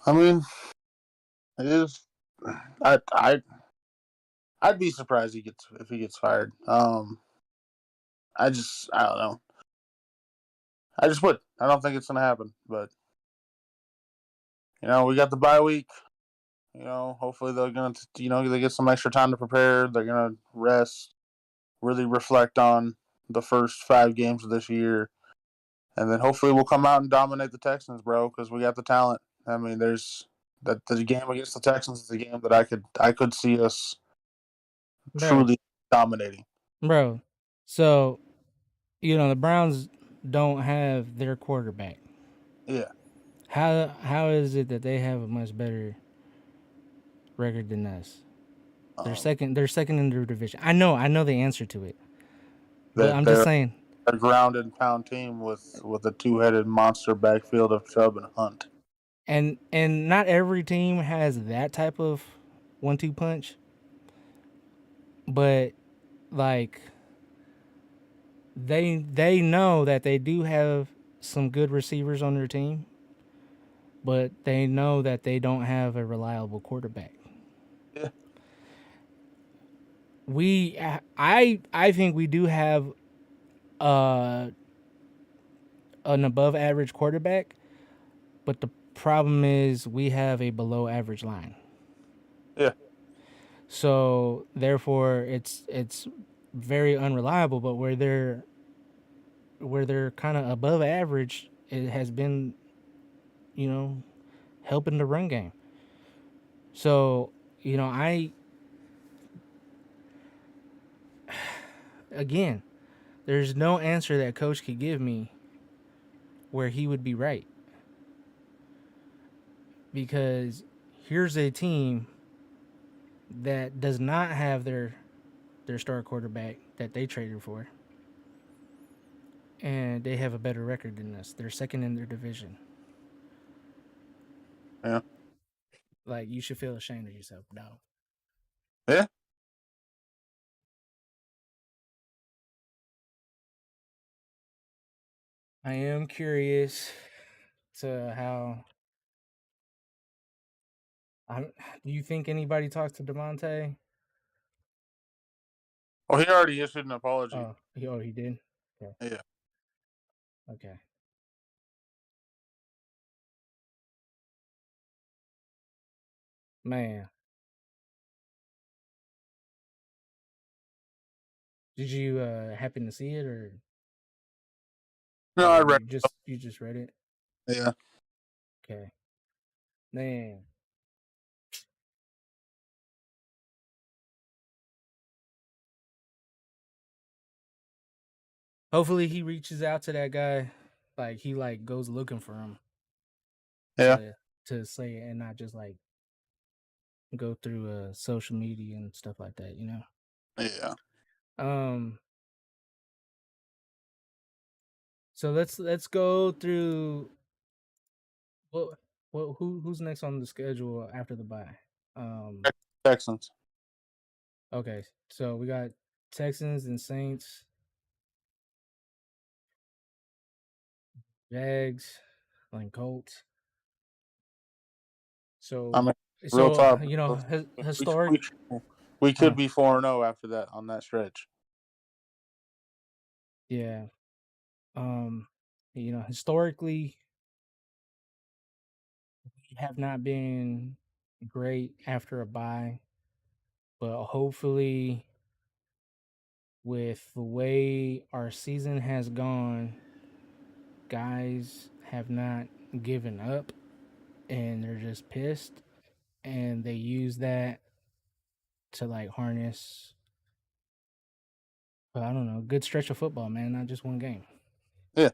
I mean, it is. I I'd be surprised if he gets fired. I don't know. I just would. I don't think it's gonna happen. But we got the bye week. Hopefully they're gonna they get some extra time to prepare. They're gonna rest, really reflect on the first 5 games of this year, and then hopefully we'll come out and dominate the Texans, bro, because we got the talent. I mean, there's that the game against the Texans is a game that I could see us Bro, truly dominating. bro. So, you know, the Browns don't have their quarterback. Yeah. How is it that they have a much better record than us? Um, They're second in their division. I know the answer to it. But that I'm just they're saying. a ground and pound team with a two-headed monster backfield of Chubb and Hunt. And not every team has that type of 1-2 punch, but like they know that they do have some good receivers on their team, but they know that they don't have a reliable quarterback. Yeah. I think we do have uh an above average quarterback, but the problem is we have a below average line. Yeah. So therefore, it's very unreliable. But where they're kind of above average, it has been, you know, helping the run game. So, I again, there's no answer that coach could give me where he would be right, because here's a team that does not have their star quarterback that they traded for, and they have a better record than us. They're second in their division. Yeah. Like, you should feel ashamed of yourself, dog. Yeah. I am curious to how. Do you think anybody talks to Devontae? Oh, he already issued an apology. He did. Okay. Yeah. Okay. Man, did you happen to see it, No, I or read. you just read it? Yeah. Okay. Man, hopefully he reaches out to that guy, like he like goes looking for him Yeah. to say it, and not just like go through social media and stuff like that. Yeah. Um so let's go through what who's next on the schedule after the bye. Um Texans. okay, so we got Texans and Saints, Jags, and Colts. I So mean, real so talk. We historic. we uh could be 4-0 after that on that stretch. yeah. Um historically, we have not been great after a bye, but hopefully, with the way our season has gone, guys have not given up and they're just pissed, and they use that to like harness, I don't know, a good stretch of football, man, not just one game. Yeah.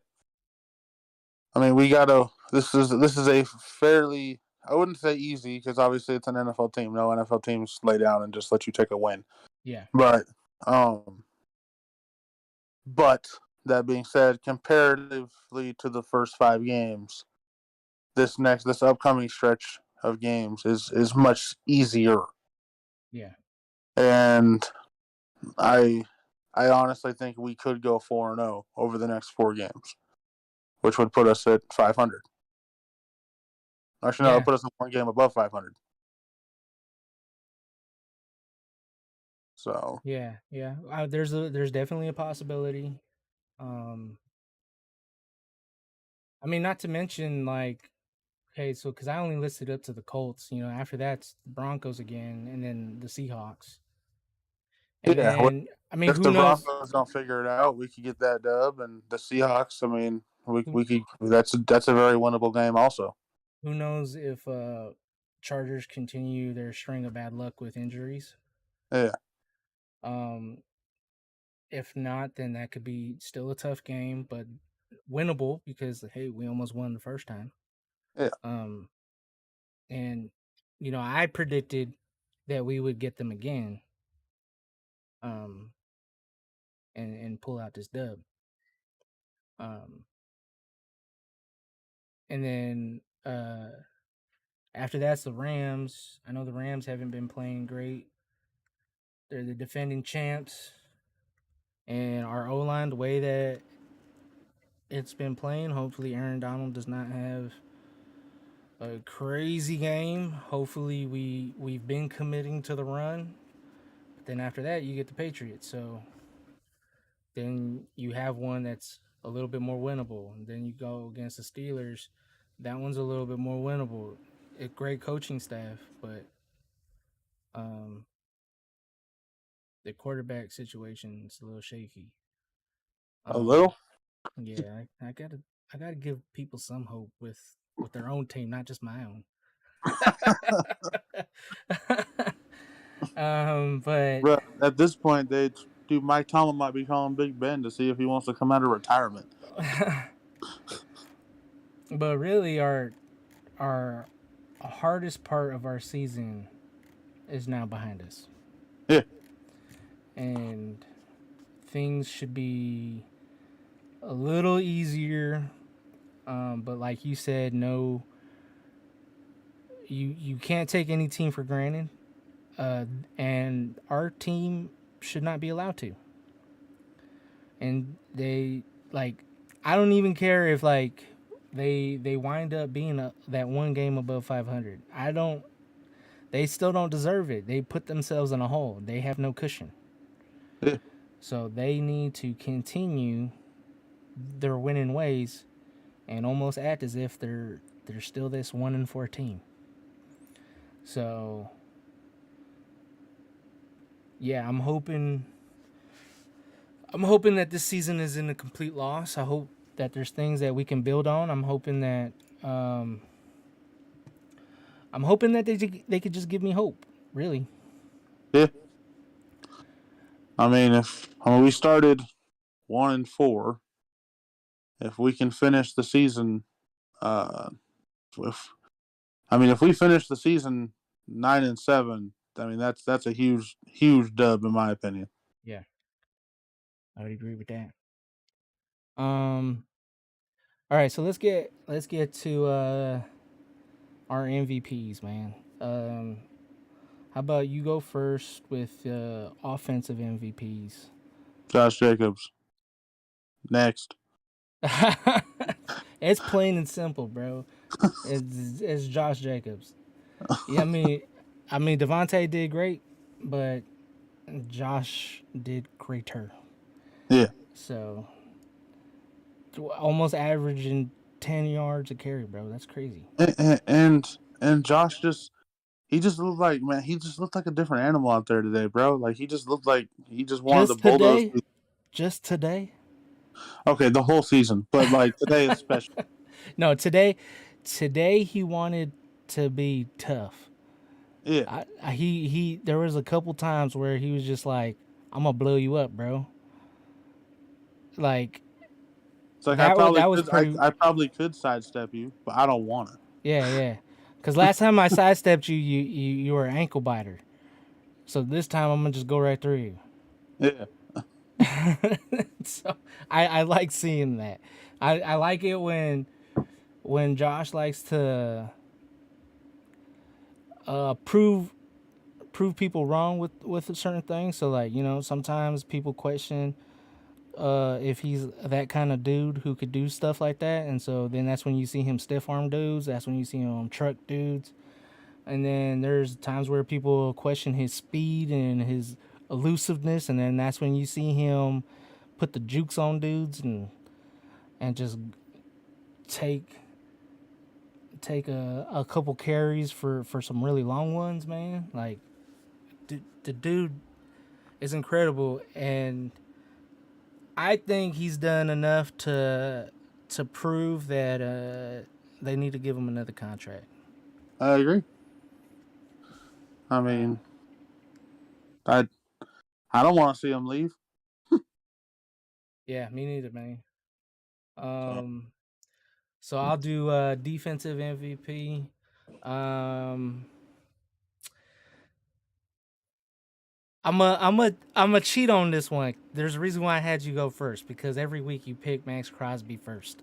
I mean, we gotta. This is a fairly. I wouldn't say easy because obviously it's an NFL team. No NFL teams lay down and just let you take a win. Yeah. But um, but that being said, comparatively to the first 5 games, this upcoming stretch of games is much easier. Yeah. And I I honestly think we could go 4-0 over the next 4 games, which would put us at 500. Actually, no, it'll Yeah. put us in one game above 500. So Yeah. Yeah. There's definitely a possibility. um I mean, not to mention, like, okay, so because I only listed up to the Colts, after that's the Broncos again, and then the Seahawks. And yeah, then, I mean, if who the knows? Broncos don't figure it out, we could get that dub, and the Seahawks. I mean, Who, we could. That's a very winnable game, also. who knows if Chargers continue their string of bad luck with injuries? Yeah, Um, if not, then that could be still a tough game, but winnable because, hey, we almost won the first time. yeah, Um, and I predicted that we would get them again. Um, and pull out this dub. Um, and then after that's the Rams. I know the Rams haven't been playing great. They're the defending champs, and our O line, the way that it's been playing, hopefully Aaron Donald does not have a crazy game. Hopefully we've been committing to the run. But then after that, you get the Patriots. So then you have one that's a little bit more winnable. And then you go against the Steelers. That one's a little bit more winnable. A great coaching staff, but The quarterback situation is a little shaky. A Um, little. yeah, I gotta give people some hope with their own team, not just my own. But But at this point, dude, Mike Tomlin might be calling Big Ben to see if he wants to come out of retirement. but really, our hardest part of our season is now behind us, Yeah, and things should be a little easier. But like you said, no, you can't take any team for granted, uh, and our team should not be allowed to. And they like, I don't even care if like they wind up being that one game above 500. I don't. They still don't deserve it. They put themselves in a hole. They have no cushion. yeah, So they need to continue their winning ways and almost act as if they're still this 1-4 team. So yeah, I'm hoping that this season isn't a complete loss. I hope that there's things that we can build on. Um, I'm hoping that they could just give me hope. Really. yeah. We started 1-4, if we can finish the season, uh, if if we finish the season 9-7, that's a huge dub in my opinion. Yeah, I would agree with that. Um. All right, so let's get to our MVPs, man. How about you go first with offensive MVPs? Josh Jacobs next. It's plain and simple, bro. It's Josh Jacobs. Yeah, I mean Devontae did great, but Josh did greater. Yeah, So almost averaging 10 yards a carry, bro. That's crazy. and Josh just looked like, man, he just looked like a different animal out there today, bro. Like he just looked like he just wanted to Just bulldoze. today, just today. Okay, the whole season, but like today especially. No, today he wanted to be tough. Yeah, He there was a couple times where he was just like, "I'm gonna blow you up, bro." Like it's like that was pretty. I probably could sidestep you, but I don't want to. Yeah, yeah. Because last time I sidestepped you, you were an ankle biter. So this time I'm gonna just go right through you. Yeah, So I like seeing that. I like it when Josh likes to prove people wrong with certain things. So like sometimes people question if he's that kind of dude who could do stuff like that, and so then that's when you see him stiff arm dudes. That's when you see him truck dudes. And then there's times where people question his speed and his elusiveness, and then that's when you see him put the jukes on dudes and just take take a couple carries for some really long ones, man. Like the dude is incredible, and I think he's done enough to prove that they need to give him another contract. I agree. I Uh, mean, I I don't want to see him leave. yeah, me neither, man. So Um, so I'll do defensive MVP. Um, I'm a cheat on this one. There's a reason why I had you go first because every week you pick Max Crosby first.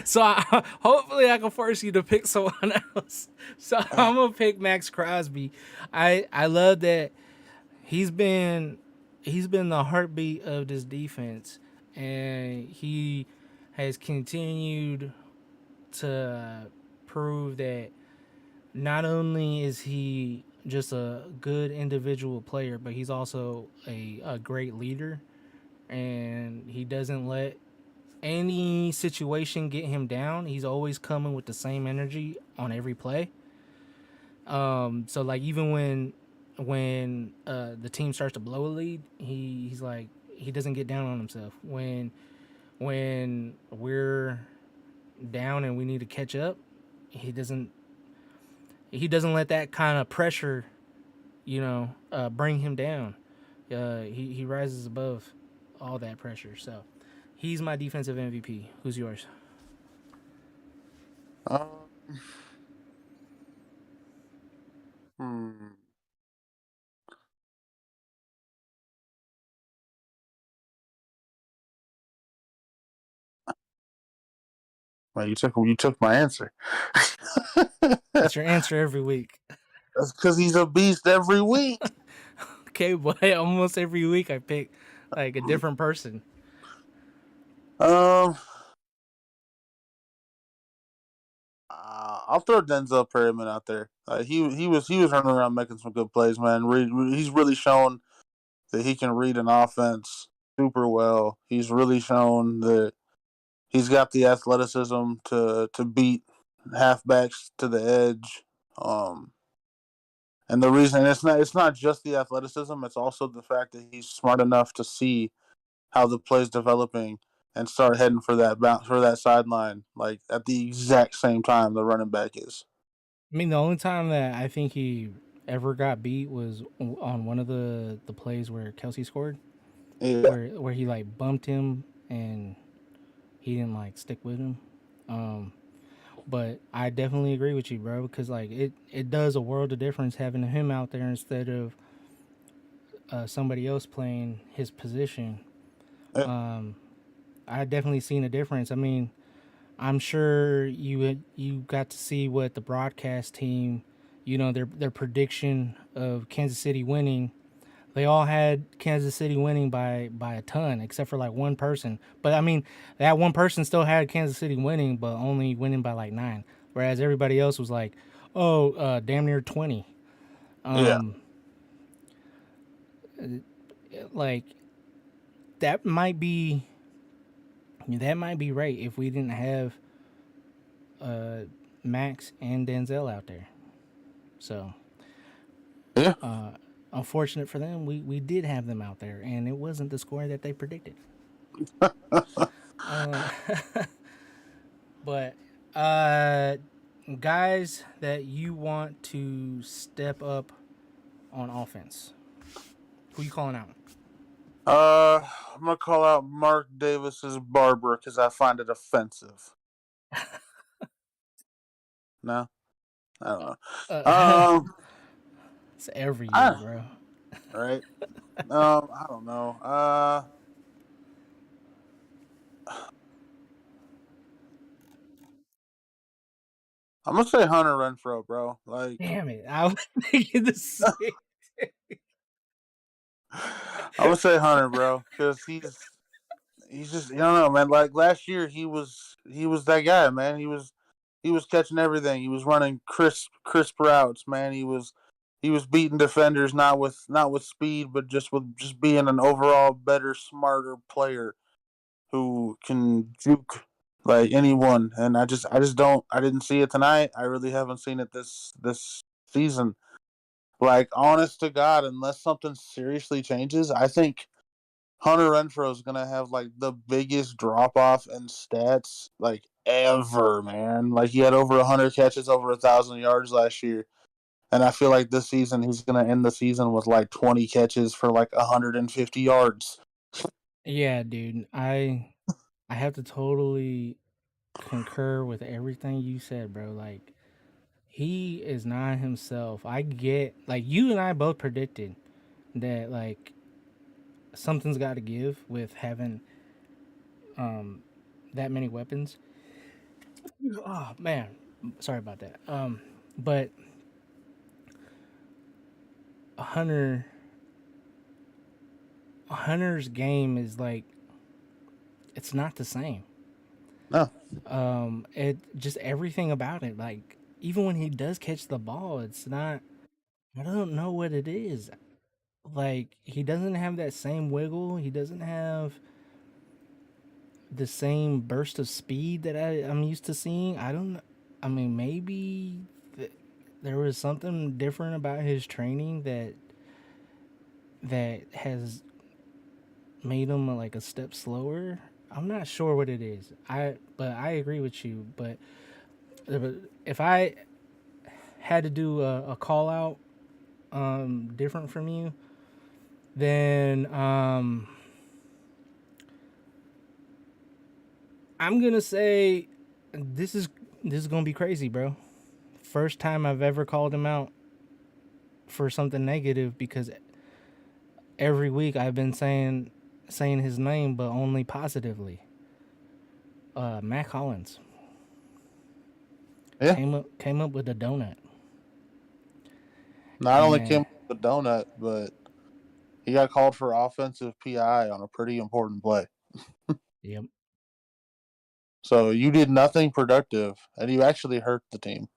So hopefully I can force you to pick someone else. So I'm gonna pick Max Crosby. I love that he's been he's been the heartbeat of this defense, and he has continued to prove that not only is he just a good individual player, but he's also a great leader, and he doesn't let any situation get him down. He's always coming with the same energy on every play. So like even when the team starts to blow a lead, he's like he doesn't get down on himself. When we're down and we need to catch up, he doesn't he doesn't let that kind of pressure, bring him down. He rises above all that pressure. So he's my defensive MVP. Who's yours? Um, hmm. Well, you took my answer. That's your answer every week. That's because he's a beast every week. Okay, but almost every week I pick like a different person. Um, I'll throw Denzel Perryman out there. He was running around making some good plays, man. He's really shown that he can read an offense super well. He's really shown that he's got the athleticism to beat halfbacks to the edge. Um, and the reason it's not just the athleticism; it's also the fact that he's smart enough to see how the play's developing and start heading for that bounce for that sideline, like at the exact same time the running back is. I mean, the only time that I think he ever got beat was on one of the plays where Kelsey scored, Yeah, where he like bumped him and he didn't like stick with him. Um, but I definitely agree with you, bro, because like it does a world of difference having him out there instead of somebody else playing his position. yeah, I definitely seen a difference. I mean, I'm sure you got to see what the broadcast team, their prediction of Kansas City winning. They all had Kansas City winning by a ton, except for like one person. But I mean, that one person still had Kansas City winning, but only winning by like 9. Whereas everybody else was like, oh, damn near 20. yeah. Um, like that might be that might be right if we didn't have uh, Max and Denzel out there. So Yeah. unfortunate for them, we did have them out there, and it wasn't the score that they predicted. But guys that you want to step up on offense, who you calling out? I'm gonna call out Mark Davis's barber because I find it offensive. No, I don't know. Um, It's every year, I bro. right. I don't know. I'm gonna say Hunter Renfro, bro. Like, Damn it! I was thinking the same. I'm gonna say Hunter, bro, because he's just I don't know, man. Like last year, he was that guy, man. He was catching everything. He was running crisp routes, man. He was beating defenders not with speed, but just being an overall better, smarter player who can juke like anyone. And I didn't see it tonight. I really haven't seen it this season. Like honest to God, unless something seriously changes, I think Hunter Renfro is gonna have like the biggest drop off in stats like ever, man. Like he had over 100 catches, over 1,000 yards last year, and I feel like this season he's gonna end the season with like 20 catches for like 150 yards. Yeah, dude. I have to totally concur with everything you said, bro. Like he is not himself. I get like you and I both predicted that like something's got to give with having that many weapons. Oh man, sorry about that. But Hunter Hunter's game is like it's not the same. No, It just everything about it, like even when he does catch the ball, it's not. I don't know what it is. Like he doesn't have that same wiggle. He doesn't have the same burst of speed that I'm used to seeing. I don't. I mean, maybe there was something different about his training that that has made him like a step slower. I'm not sure what it is. But I agree with you. But if I had to do a call out different from you, then I'm gonna say this is gonna be crazy, bro. First time I've ever called him out for something negative because every week I've been saying his name, but only positively. Mac Hollins Yeah. came up with a donut, Not only and came with the donut, but he got called for offensive PI on a pretty important play. yep, So you did nothing productive, and you actually hurt the team.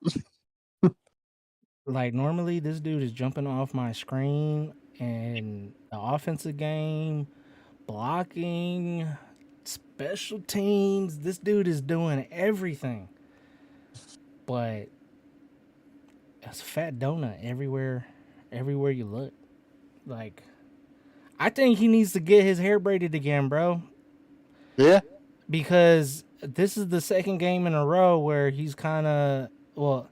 like normally this dude is jumping off my screen and the offensive game, blocking, special teams. This dude is doing everything, but it's a fat donut everywhere you look. Like I think he needs to get his hair braided again, bro, Yeah. because this is the second game in a row where he's kind of well.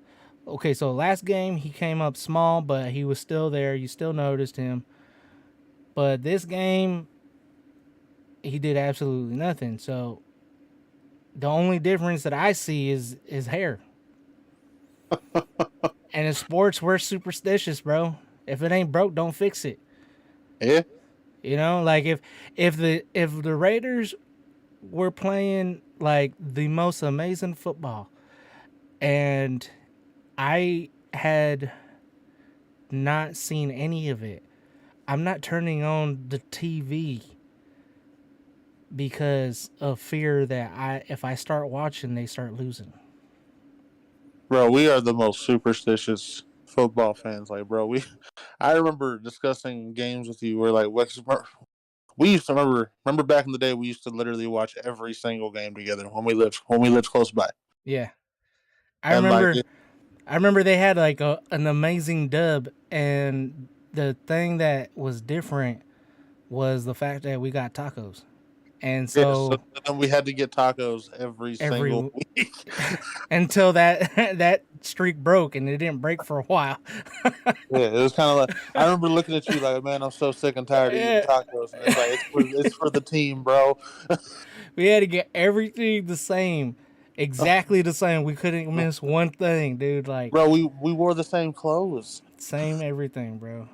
Okay, so last game he came up small, but he was still there. You still noticed him. But this game, he did absolutely nothing. So the only difference that I see is his hair. And in sports, we're superstitious, bro. If it ain't broke, don't fix it. Yeah. You know, like if the Raiders were playing like the most amazing football, and I had not seen any of it, I'm not turning on the TV because of fear that if I start watching, they start losing. Bro, we are the most superstitious football fans. Like, bro, I remember discussing games with you where like we used to remember back in the day we used to literally watch every single game together when we lived close by. Yeah, I And like remember. I remember they had like an amazing dub, and the thing that was different was the fact that we got tacos, and yeah, so so then we had to get tacos every single every week. until that that streak broke, and it didn't break for a while. Yeah, it was kind of like I remember looking at you like, man, I'm so sick and tired of eating Yeah. tacos, and it's like it's for the team, bro. We had to get everything the same, exactly the same. We couldn't miss one thing, dude. Like Bro, we wore the same clothes, same everything, bro.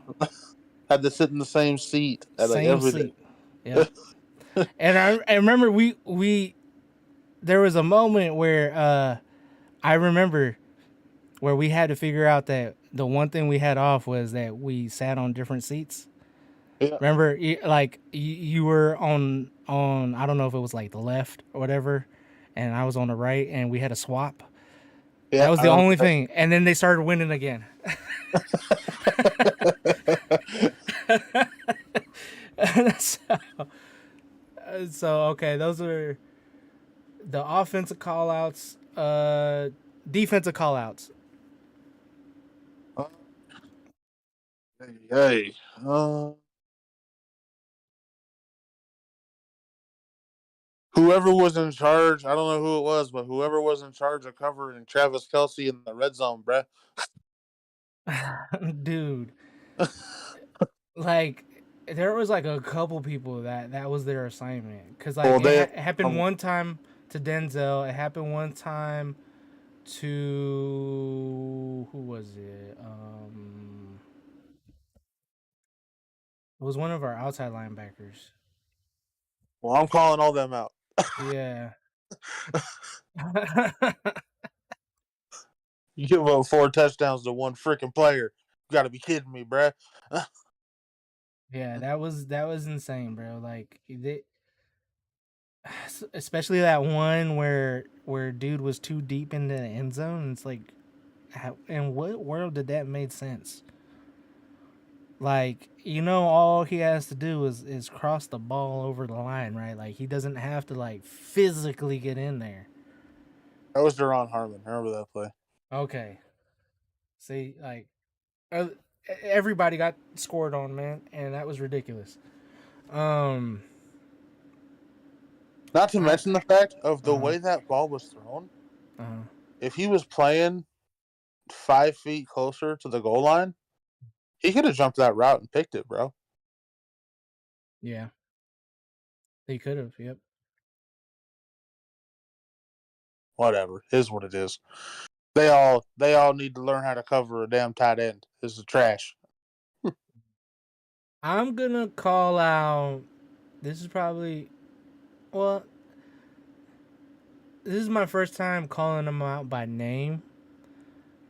had to sit in the same seat, and like Same everything. seat. Yep. And I remember we there was a moment where I remember where we had to figure out that the one thing we had off was that we sat on different seats. Yeah, Remember, like you were on I don't know if it was like the left or whatever, and I was on the right, and we had a swap. yeah, That was I the remember only thing, and then they started winning again. that. so, so okay, those are the offensive call outs. Defensive call outs. Hey, whoever was in charge, I don't know who it was, but whoever was in charge of covering Travis Kelsey in the red zone, bruh. Dude, like there was like a couple people that was their assignment because like Well, they it happened from one time to Denzel. It happened one time to who was it? It was one of our outside linebackers. well, I'm calling all them out. Yeah. You give up 4 touchdowns to one freaking player. You got to be kidding me, bruh. Yeah, that was insane, bro. Like especially that one where dude was too deep into the end zone. It's like, how, in what world did that make sense? Like, you know, all he has to do is cross the ball over the line, right? Like he doesn't have to like physically get in there. That was Deron Harmon. I remember that play. Okay, see, like Everybody got scored on, man, and that was ridiculous. Um, Not to I, mention the fact of the uh, way that ball was thrown. uh, If he was playing 5 feet closer to the goal line, he could have jumped that route and picked it, bro. yeah, they could have. Yep. Whatever, is what it is. They all need to learn how to cover a damn tight end. This is trash. I'm gonna call out. This is probably well. This is my first time calling him out by name,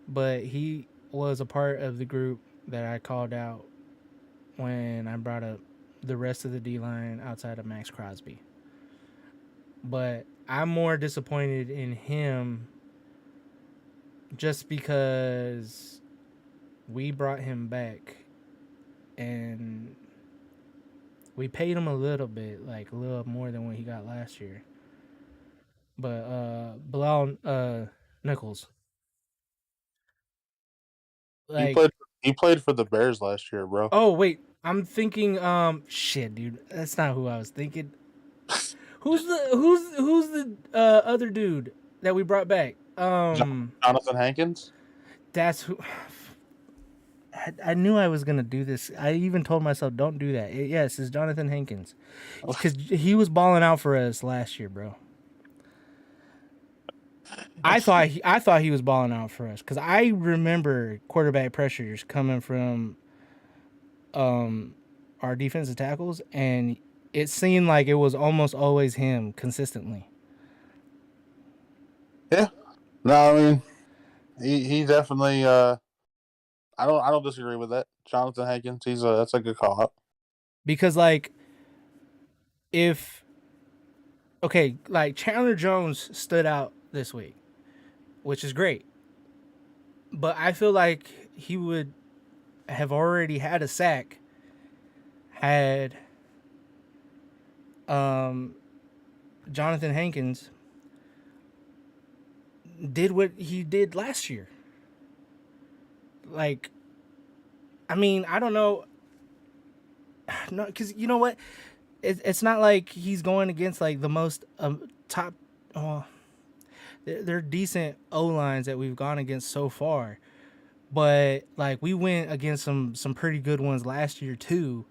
but he was a part of the group that I called out when I brought up the rest of the D line outside of Max Crosby. But I'm more disappointed in him just because we brought him back and we paid him a little bit, like a little more than what he got last year. But Bilal Nichols, He like, played. He played for the Bears last year, bro. oh wait, I'm thinking shit, dude, that's not who I was thinking. Who's the other dude that we brought back? Jonathan Hankins. That's who. I knew I was gonna do this. I even told myself, "Don't do that." Yes, it's Jonathan Hankins, because he was balling out for us last year, bro. I thought he was balling out for us because I remember quarterback pressures coming from our defensive tackles, and it seemed like it was almost always him consistently. Yeah. No, I mean he definitely. I don't disagree with that. Jonathan Hankins. That's a good call up. Because like if okay, like Chandler Jones stood out this week, which is great, but I feel like he would have already had a sack had Jonathan Hankins did what he did last year. Like, I mean, I don't know, no, because you know what? It's not like he's going against like the most top. Oh, they're decent O lines that we've gone against so far, but like we went against some pretty good ones last year too,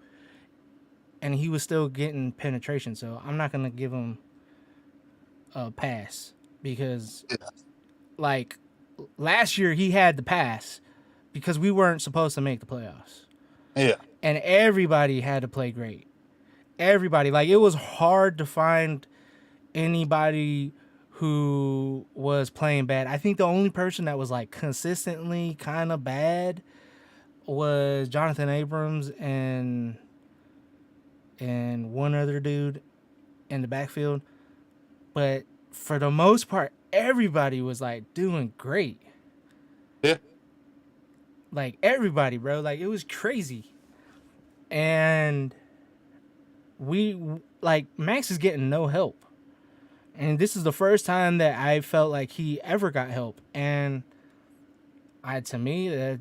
and he was still getting penetration. So I'm not gonna give him a pass because Yeah. like last year he had the pass because we weren't supposed to make the playoffs, Yeah. and everybody had to play great. Everybody, like, it was hard to find anybody who was playing bad. I think the only person that was like consistently kind of bad was Jonathan Abrams and one other dude in the backfield. But for the most part, everybody was like doing great. Yeah. Like everybody, bro. Like it was crazy. And we like Max is getting no help. And this is the first time that I felt like he ever got help. And to me,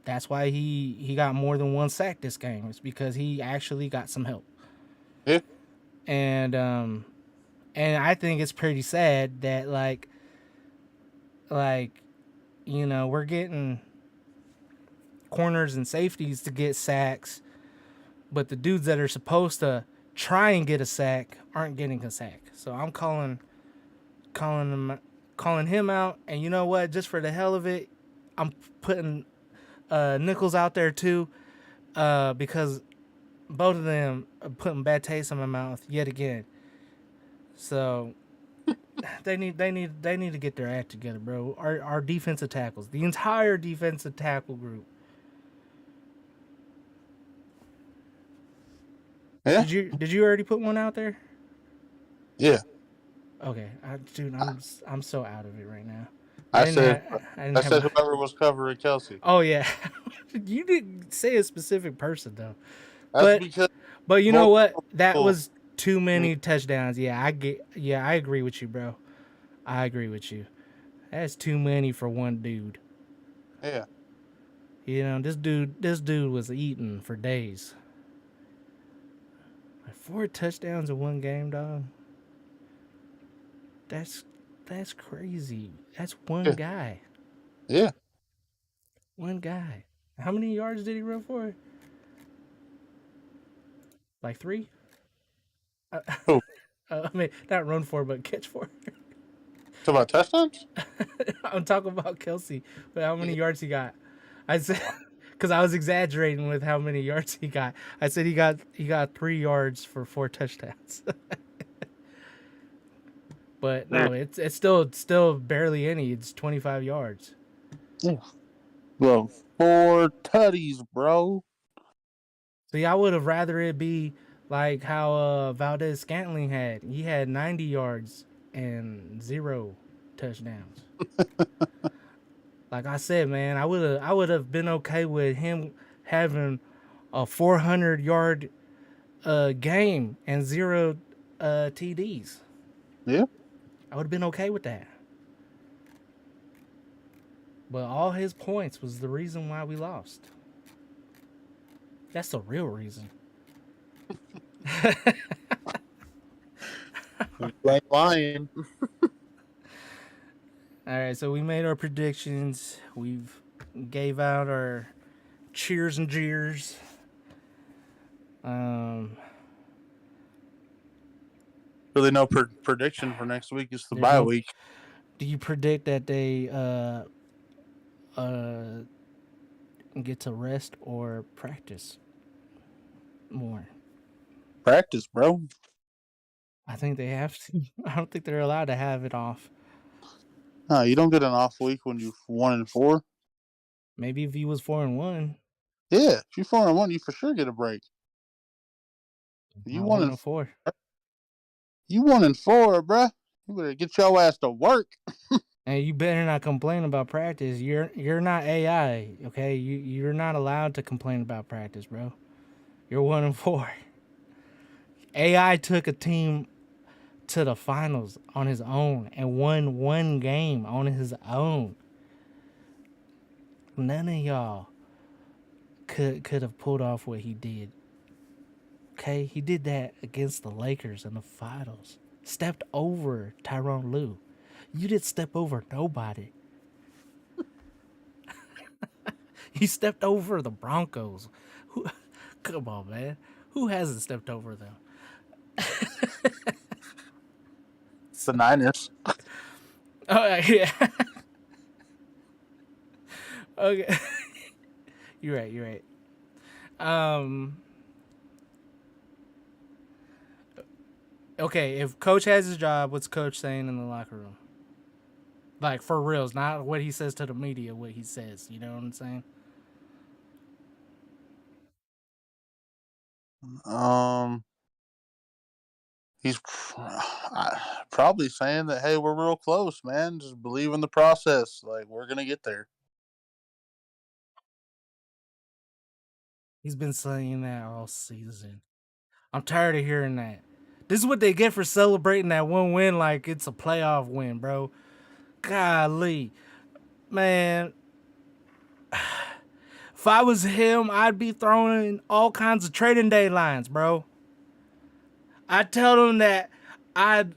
that's why he got more than one sack this game. It's because he actually got some help. Yeah. And I think it's pretty sad that like we're getting corners and safeties to get sacks, but the dudes that are supposed to try and get a sack aren't getting a sack. So I'm calling him out. And you know what? Just for the hell of it, I'm putting Nichols out there too, because both of them are putting bad taste in my mouth yet again. So they need to get their act together, bro. Our defensive tackles, the entire defensive tackle group. Yeah. Did you already put one out there? Yeah. Okay, dude, I'm so out of it right now. I said. I didn't I have. said whoever was covering Kelsey. Oh yeah, you didn't say a specific person though. That's But because but you know what? multiple That people. was too many touchdowns. Yeah, I get. Yeah, I agree with you, bro. I agree with you. That's too many for one dude. Yeah. This dude was eating for days. Like 4 touchdowns in one game, dog. That's that's crazy. That's one Yeah. guy. Yeah. One guy. How many yards did he run for? Like 3? Uh, Who? I mean, not run for, but catch for. Talk about touchdowns? I'm talking about Kelsey, but how many Yeah. yards he got? I said because I was exaggerating with how many yards he got. I said he got 3 yards for 4 touchdowns. But no, it's still barely any. It's 25 yards. Yeah. Well, 4 tutties, bro. See, I would have rather it be like how Valdez Scantling had. He had 90 yards and 0 touchdowns. Like I said, man, I would have been okay with him having a 400-yard game and 0 TDs. Yeah. I would have been okay with that. But all his points was the reason why we lost. That's the real reason. You ain't lying. All right, so we made our predictions. We've gave out our cheers and jeers. Um, Really no prediction for next week. It's the there's bye no. week. Do you predict that they uh get to rest or practice more? Practice, bro. I think they have to. I don't think they're allowed to have it off. No, you don't get an off week when you're 1-4. Maybe if he was 4-1, Yeah, if you're 4-1, you for sure get a break. You not one one and and four. you 1-4, bruh. You better get your ass to work. And you better not complain about practice. You're not AI, okay? You're not allowed to complain about practice, bro. You're 1-4. AI took a team to the finals on his own and won one game on his own. None of y'all could have pulled off what he did. Okay, he did that against the Lakers in the finals. Stepped over Tyronn Lue. You didn't step over nobody. He stepped over the Broncos. Who? Come on, man. Who hasn't stepped over them? The Niners. Oh yeah. Okay. You're right. You're right. Um. Okay, if coach has his job, what's coach saying in the locker room? Like for reals, not what he says to the media. What he says. You know what I'm saying? Um, he's probably saying that, hey, we're real close, man. Just believe in the process. Like, we're going to get there. He's been saying that all season. I'm tired of hearing that. This is what they get for celebrating that one win like it's a playoff win, bro. Golly. Man, if I was him, I'd be throwing all kinds of trading day lines, bro. I'd tell them that I'd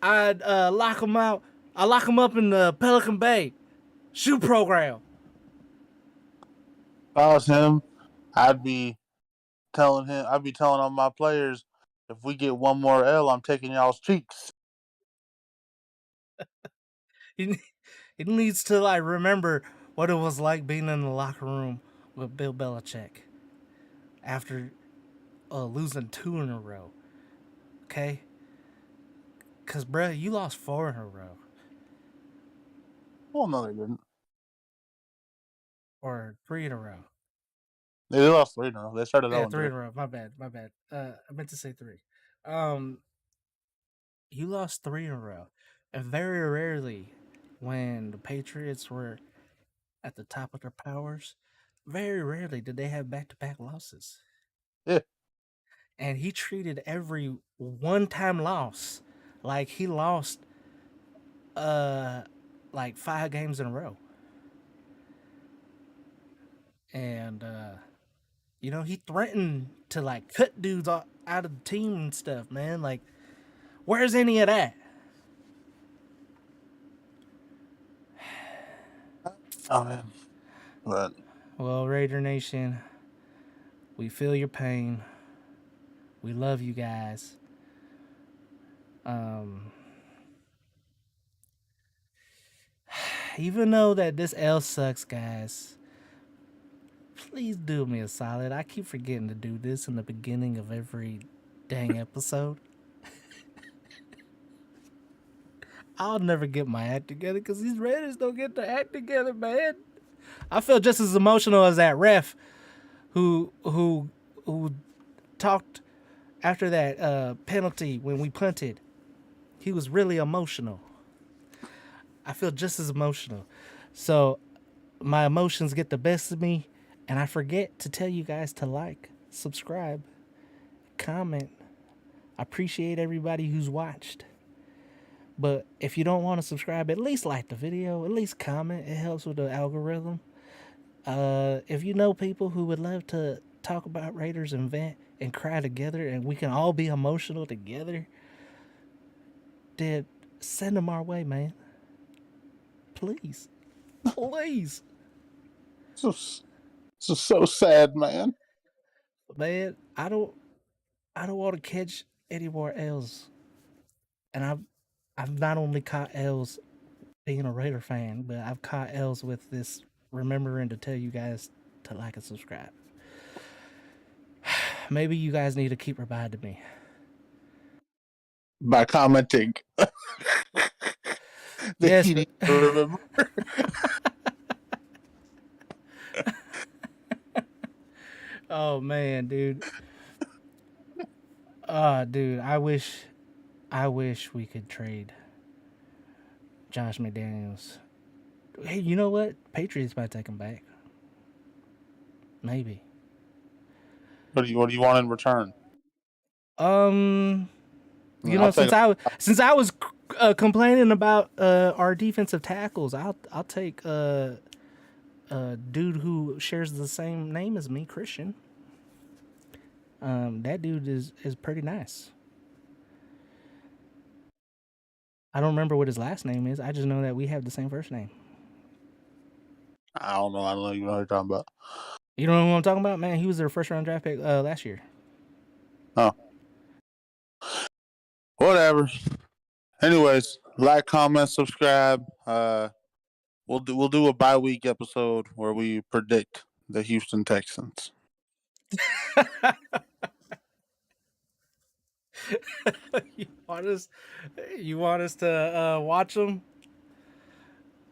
lock them out. I lock them up in the Pelican Bay shoe program. If I was him, I'd be I'd be telling all my players, if we get one more L, I'm taking y'all's cheeks. He, he needs to like remember what it was like being in the locker room with Bill Belichick after losing 2 in a row. Okay, cause bruh, you lost 4 in a row Well, no, they didn't. or 3 in a row. They lost 3 in a row. They started Yeah, 0 three 2. in a row. My bad. My bad. I meant to say 3. Um, you lost 3 in a row, and very rarely, when the Patriots were at the top of their powers, very rarely did they have back-to-back losses. Yeah. And he treated every one-time loss like he lost uh like 5 games in a row. and he threatened to like cut dudes out of the team and stuff, man. Like, where's any of that? Oh man, but Well, Raider Nation, we feel your pain. We love you guys. Even though that this L sucks, guys, please do me a solid. I keep forgetting to do this in the beginning of every dang episode. I'll never get my act together because these Raiders don't get their act together, man. I feel just as emotional as that ref who talked after that penalty when we punted. He was really emotional. I feel just as emotional. So my emotions get the best of me, and I forget to tell you guys to like, subscribe, comment. I appreciate everybody who's watched. But if you don't want to subscribe, at least like the video, at least comment. It helps with the algorithm. If you know people who would love to talk about Raiders and vent and cry together and we can all be emotional together, then send them our way, man. Please. Please. so sad, man. Man, I don't want to catch any more L's. And I've not only caught L's being a Raider fan, but I've caught L's with this remembering to tell you guys to like and subscribe. Maybe you guys need to keep reminding me. By commenting. Yes, You need to remember. oh man, dude. Dude, I wish we could trade Josh McDaniels. Hey, you know what? Patriots might take him back. Maybe. What do you want in return? Um, I'll take since I was complaining about our defensive tackles, I'll take a dude who shares the same name as me, Christian. That dude is pretty nice. I don't remember what his last name is. I just know that we have the same first name. I don't know. I don't know what you're talking about. You don't know who I'm talking about, man? He was their first round draft pick last year. Oh, whatever. Anyways, like, comment, subscribe. We'll do a bye-week episode where we predict the Houston Texans. You want us to watch them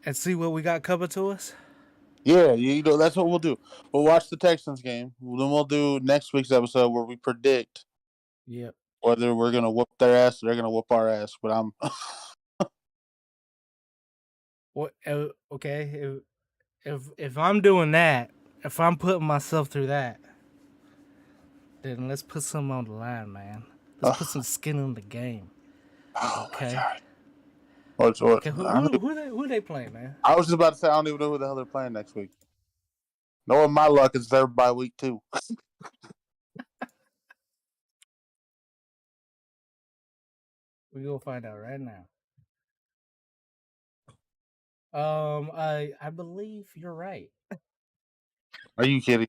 and see what we got coming to us? Yeah, that's what we'll do. We'll watch the Texans game. Then we'll do next week's episode where we predict Yep. whether we're gonna whoop their ass or they're gonna whoop our ass. But I'm What? Okay. If I'm doing that, if I'm putting myself through that, then let's put something on the line, man. Let's put some skin in the game. oh Okay. my god. What? Okay, who they playing, man? I was just about to say I don't even know who the hell they're playing next week. Knowing my luck, it's their bye week too. We gonna find out right now. I believe you're right. Are you kidding?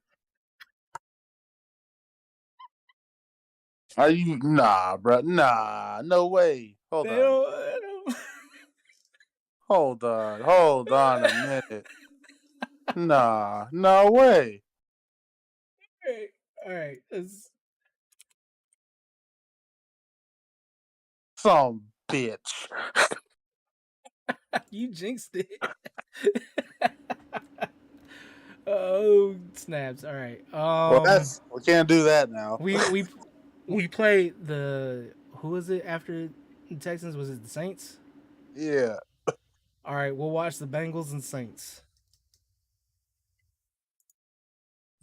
Are you? Nah, bro. Nah, no way. Hold They on. don't- Hold on a minute. Nah, no way. all right. Some bitch. You jinxed it. Oh snaps! All right. Well, we can't do that now. We played who was it after the Texans? Was it the Saints? Yeah. All right, we'll watch the Bengals and Saints.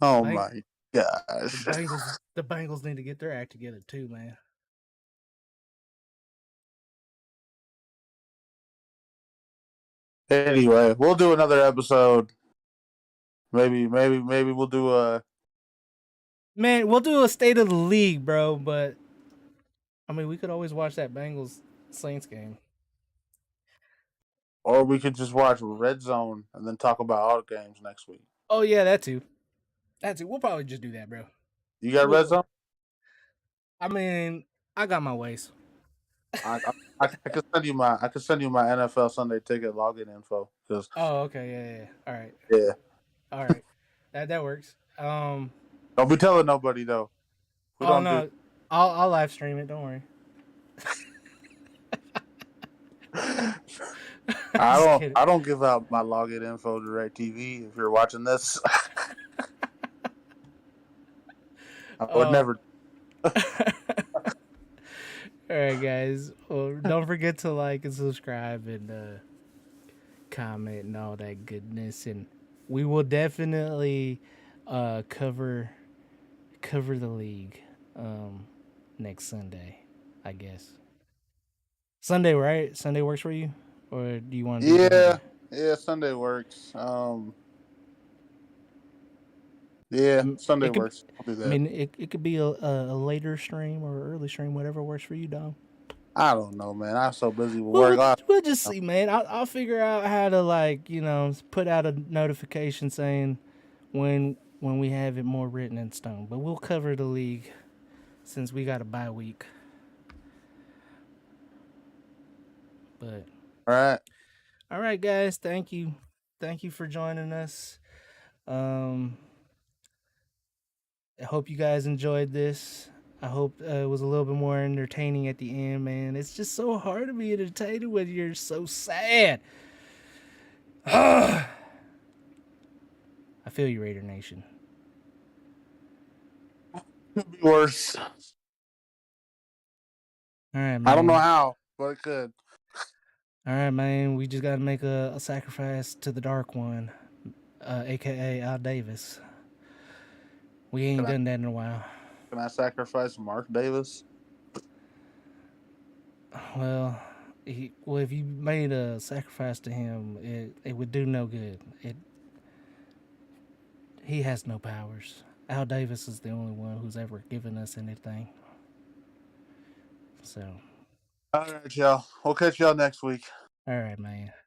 Oh my gosh. The Bengals need to get their act together too, man. Anyway, we'll do another episode Maybe we'll do a. Man, we'll do a state of the league, bro. But I mean, we could always watch that Bengals Saints game. Or we could just watch Red Zone and then talk about all the games next week. Oh yeah, that too. That too. We'll probably just do that, bro. You got Red Well, Zone? I mean, I got my ways. I could send you my NFL Sunday ticket login info because Oh, okay, yeah. All right, yeah. all right. That works. Don't be telling nobody though. We Oh don't do. no, I'll live stream it. Don't worry. Just kidding. I don't give out my login info to DirecTV. If you're watching this, I would never. All right, guys. Well, don't forget to like and subscribe and comment and all that goodness. And we will definitely cover the league next Sunday, I guess. Sunday, right? Sunday works for you, or do you want to do it? Yeah, Sunday works. Yeah, Sunday it could, works. I'll do that. I mean, it could be a later stream or early stream, whatever works for you, Dom. I don't know, man. I'm so busy with work. We'll just see, man. I'll figure out how to put out a notification saying when we have it more written in stone. But we'll cover the league since we got a bye week. But all right, guys. Thank you for joining us. I hope you guys enjoyed this. I hope it was a little bit more entertaining at the end, man. It's just so hard to be entertained when you're so sad. I feel you, Raider Nation. Could be worse. All right, man. I don't know how, but it could. All right, man. We just got to make a sacrifice to the Dark One, aka Al Davis. We ain't done that in a while. Can I sacrifice Mark Davis? Well, if you made a sacrifice to him, it would do no good. He has no powers. Al Davis is the only one who's ever given us anything. So. All right, y'all. We'll catch y'all next week. All right, man.